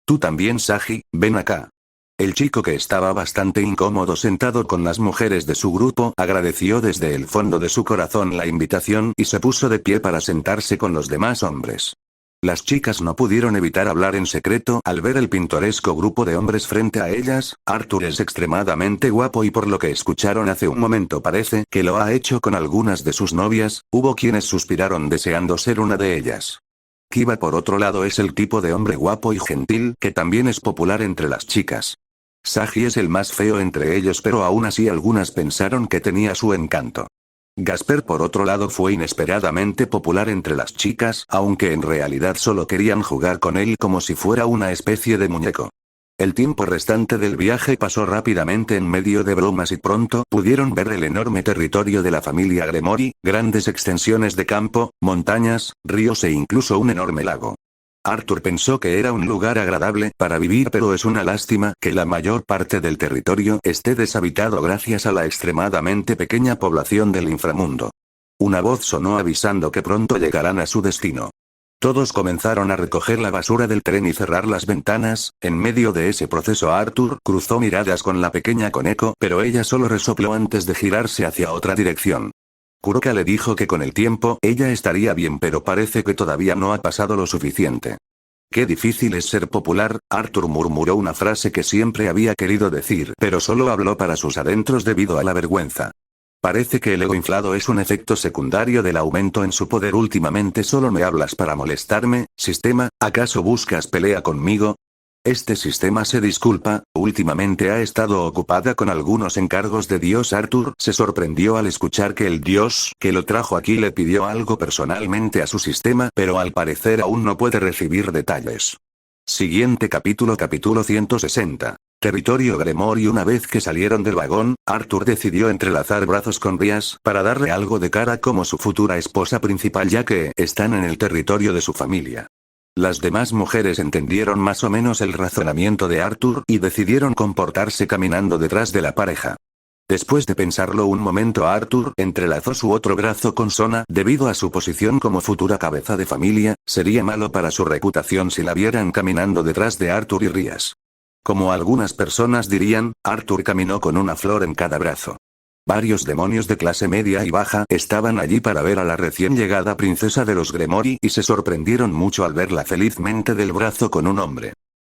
Tú también, Sagi, ven acá. El chico, que estaba bastante incómodo sentado con las mujeres de su grupo, agradeció desde el fondo de su corazón la invitación y se puso de pie para sentarse con los demás hombres. Las chicas no pudieron evitar hablar en secreto al ver el pintoresco grupo de hombres frente a ellas. Arthur es extremadamente guapo y por lo que escucharon hace un momento parece que lo ha hecho con algunas de sus novias. Hubo quienes suspiraron deseando ser una de ellas. Kiva, por otro lado, es el tipo de hombre guapo y gentil que también es popular entre las chicas. Sagi es el más feo entre ellos, pero aún así algunas pensaron que tenía su encanto. Gasper, por otro lado, fue inesperadamente popular entre las chicas, aunque en realidad solo querían jugar con él como si fuera una especie de muñeco. El tiempo restante del viaje pasó rápidamente en medio de bromas y pronto pudieron ver el enorme territorio de la familia Gremory, grandes extensiones de campo, montañas, ríos e incluso un enorme lago. Arthur pensó que era un lugar agradable para vivir, pero es una lástima que la mayor parte del territorio esté deshabitado gracias a la extremadamente pequeña población del inframundo. Una voz sonó avisando que pronto llegarán a su destino. Todos comenzaron a recoger la basura del tren y cerrar las ventanas. En medio de ese proceso Arthur cruzó miradas con la pequeña Koneko, pero ella solo resopló antes de girarse hacia otra dirección. Kuroka le dijo que con el tiempo ella estaría bien, pero parece que todavía no ha pasado lo suficiente. Qué difícil es ser popular. Arthur murmuró una frase que siempre había querido decir, pero solo habló para sus adentros debido a la vergüenza. Parece que el ego inflado es un efecto secundario del aumento en su poder. Últimamente solo me hablas para molestarme, sistema, ¿acaso buscas pelea conmigo? Este sistema se disculpa, últimamente ha estado ocupada con algunos encargos de Dios. Arthur se sorprendió al escuchar que el Dios que lo trajo aquí le pidió algo personalmente a su sistema, pero al parecer aún no puede recibir detalles. Siguiente capítulo. Capítulo 160. Territorio Gremory. Una vez que salieron del vagón, Arthur decidió entrelazar brazos con Rías para darle algo de cara como su futura esposa principal, ya que están en el territorio de su familia. Las demás mujeres entendieron más o menos el razonamiento de Arthur y decidieron comportarse caminando detrás de la pareja. Después de pensarlo un momento, Arthur entrelazó su otro brazo con Sona. Debido a su posición como futura cabeza de familia, sería malo para su reputación si la vieran caminando detrás de Arthur y Rías. Como algunas personas dirían, Arthur caminó con una flor en cada brazo. Varios demonios de clase media y baja estaban allí para ver a la recién llegada princesa de los Gremory y se sorprendieron mucho al verla felizmente del brazo con un hombre.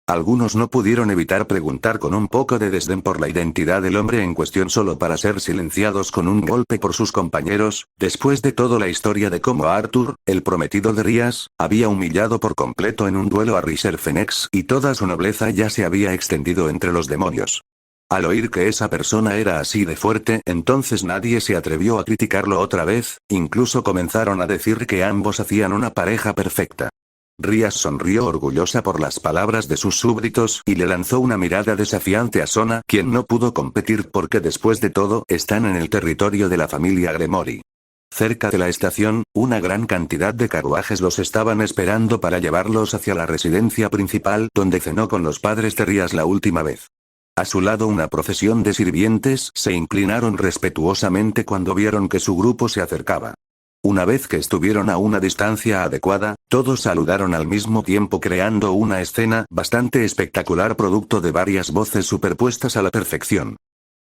Algunos no pudieron evitar preguntar con un poco de desdén por la identidad del hombre en cuestión, solo para ser silenciados con un golpe por sus compañeros. Después de todo, la historia de cómo Arthur, el prometido de Rías, había humillado por completo en un duelo a Riser Fenix y toda su nobleza ya se había extendido entre los demonios. Al oír que esa persona era así de fuerte, entonces nadie se atrevió a criticarlo otra vez, incluso comenzaron a decir que ambos hacían una pareja perfecta. Rías sonrió orgullosa por las palabras de sus súbditos y le lanzó una mirada desafiante a Sona, quien no pudo competir porque después de todo están en el territorio de la familia Gremory. Cerca de la estación, una gran cantidad de carruajes los estaban esperando para llevarlos hacia la residencia principal donde cenó con los padres de Rías la última vez. A su lado una procesión de sirvientes se inclinaron respetuosamente cuando vieron que su grupo se acercaba. Una vez que estuvieron a una distancia adecuada, todos saludaron al mismo tiempo creando una escena bastante espectacular producto de varias voces superpuestas a la perfección.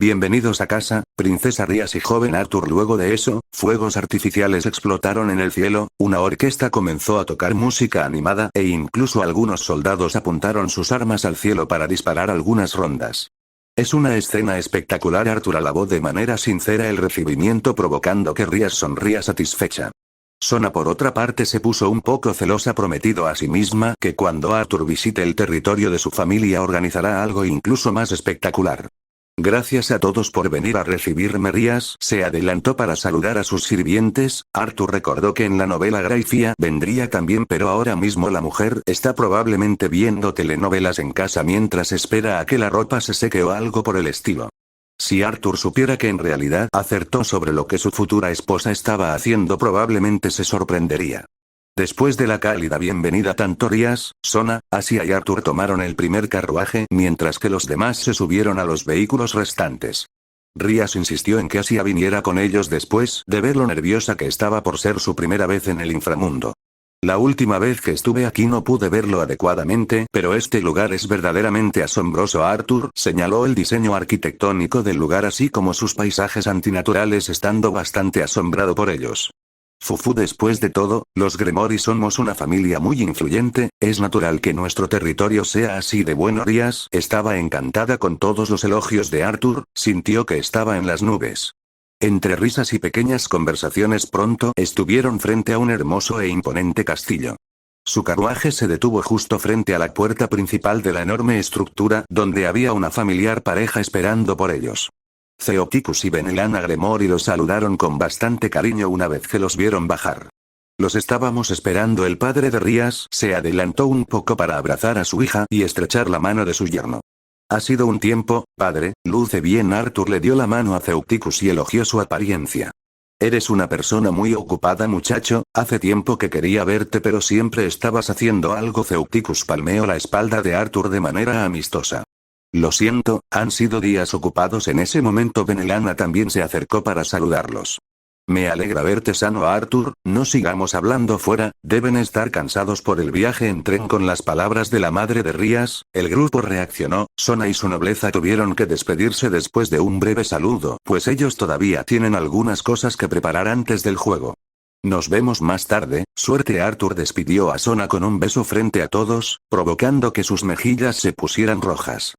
Bienvenidos a casa, princesa Rías y joven Arthur. Luego de eso, fuegos artificiales explotaron en el cielo, una orquesta comenzó a tocar música animada e incluso algunos soldados apuntaron sus armas al cielo para disparar algunas rondas. Es una escena espectacular. Arthur alabó de manera sincera el recibimiento provocando que Rías sonría satisfecha. Sona por otra parte se puso un poco celosa, prometido a sí misma que cuando Arthur visite el territorio de su familia organizará algo incluso más espectacular. Gracias a todos por venir a recibirme. Rías se adelantó para saludar a sus sirvientes. Arthur recordó que en la novela Grayfia vendría también, pero ahora mismo la mujer está probablemente viendo telenovelas en casa mientras espera a que la ropa se seque o algo por el estilo. Si Arthur supiera que en realidad acertó sobre lo que su futura esposa estaba haciendo, probablemente se sorprendería. Después de la cálida bienvenida, tanto Rías, Sona, Asia y Arthur tomaron el primer carruaje, mientras que los demás se subieron a los vehículos restantes. Rías insistió en que Asia viniera con ellos después de ver lo nerviosa que estaba por ser su primera vez en el inframundo. La última vez que estuve aquí no pude verlo adecuadamente, pero este lugar es verdaderamente asombroso. Arthur señaló el diseño arquitectónico del lugar así como sus paisajes antinaturales, estando bastante asombrado por ellos. Fufu, después de todo, los Gremori somos una familia muy influyente, es natural que nuestro territorio sea así de bueno. Rías estaba encantada con todos los elogios de Arthur, sintió que estaba en las nubes. Entre risas y pequeñas conversaciones pronto estuvieron frente a un hermoso e imponente castillo. Su carruaje se detuvo justo frente a la puerta principal de la enorme estructura donde había una familiar pareja esperando por ellos. Theoticus y Benelana Gremori los saludaron con bastante cariño una vez que los vieron bajar. Los estábamos esperando. El padre de Rías se adelantó un poco para abrazar a su hija y estrechar la mano de su yerno. Ha sido un tiempo, padre, luce bien. Arthur le dio la mano a Theoticus y elogió su apariencia. Eres una persona muy ocupada, muchacho, hace tiempo que quería verte pero siempre estabas haciendo algo. Theoticus palmeó la espalda de Arthur de manera amistosa. Lo siento, han sido días ocupados. En ese momento Benelana también se acercó para saludarlos. Me alegra verte sano, Arthur, no sigamos hablando fuera, deben estar cansados por el viaje en tren. Con las palabras de la madre de Rías, el grupo reaccionó. Sona y su nobleza tuvieron que despedirse después de un breve saludo, pues ellos todavía tienen algunas cosas que preparar antes del juego. Nos vemos más tarde, suerte. Arthur despidió a Sona con un beso frente a todos, provocando que sus mejillas se pusieran rojas.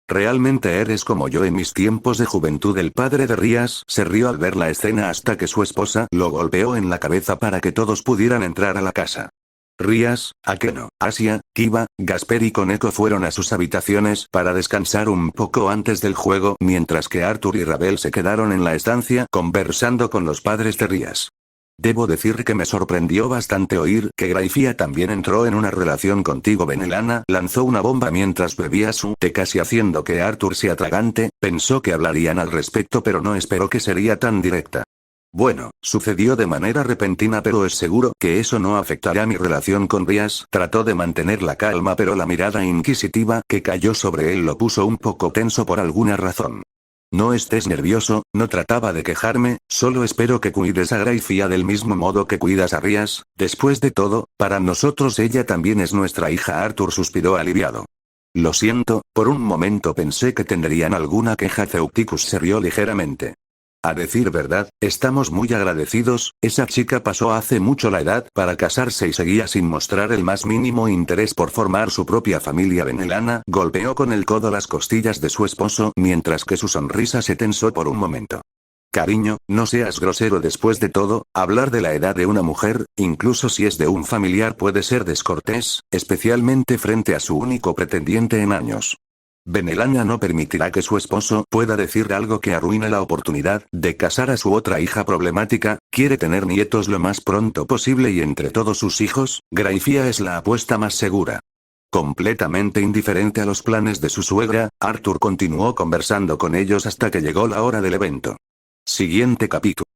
Realmente eres como yo en mis tiempos de juventud. El padre de Rías se rió al ver la escena hasta que su esposa lo golpeó en la cabeza para que todos pudieran entrar a la casa. Rías, Akeno, Asia, Kiba, Gasper y Koneko fueron a sus habitaciones para descansar un poco antes del juego, mientras que Arthur y Ravel se quedaron en la estancia conversando con los padres de Rías. Debo decir que me sorprendió bastante oír que Grayfia también entró en una relación contigo. Benelana lanzó una bomba mientras bebía su té, casi haciendo que Arthur se atragante. Pensó que hablarían al respecto pero no esperó que sería tan directa. Bueno, sucedió de manera repentina pero es seguro que eso no afectará mi relación con Rías. Trató de mantener la calma pero la mirada inquisitiva que cayó sobre él lo puso un poco tenso por alguna razón. No estés nervioso, no trataba de quejarme, solo espero que cuides a Grayfia del mismo modo que cuidas a Rías. Después de todo, para nosotros ella también es nuestra hija. Arthur suspiró aliviado. Lo siento, por un momento pensé que tendrían alguna queja. Theoticus se rió ligeramente. A decir verdad, estamos muy agradecidos, esa chica pasó hace mucho la edad para casarse y seguía sin mostrar el más mínimo interés por formar su propia familia. Benelana golpeó con el codo las costillas de su esposo mientras que su sonrisa se tensó por un momento. Cariño, no seas grosero. Después de todo, hablar de la edad de una mujer, incluso si es de un familiar, puede ser descortés, especialmente frente a su único pretendiente en años. Benelana no permitirá que su esposo pueda decir algo que arruine la oportunidad de casar a su otra hija problemática. Quiere tener nietos lo más pronto posible y entre todos sus hijos, Grayfia es la apuesta más segura. Completamente indiferente a los planes de su suegra, Arthur continuó conversando con ellos hasta que llegó la hora del evento. Siguiente capítulo.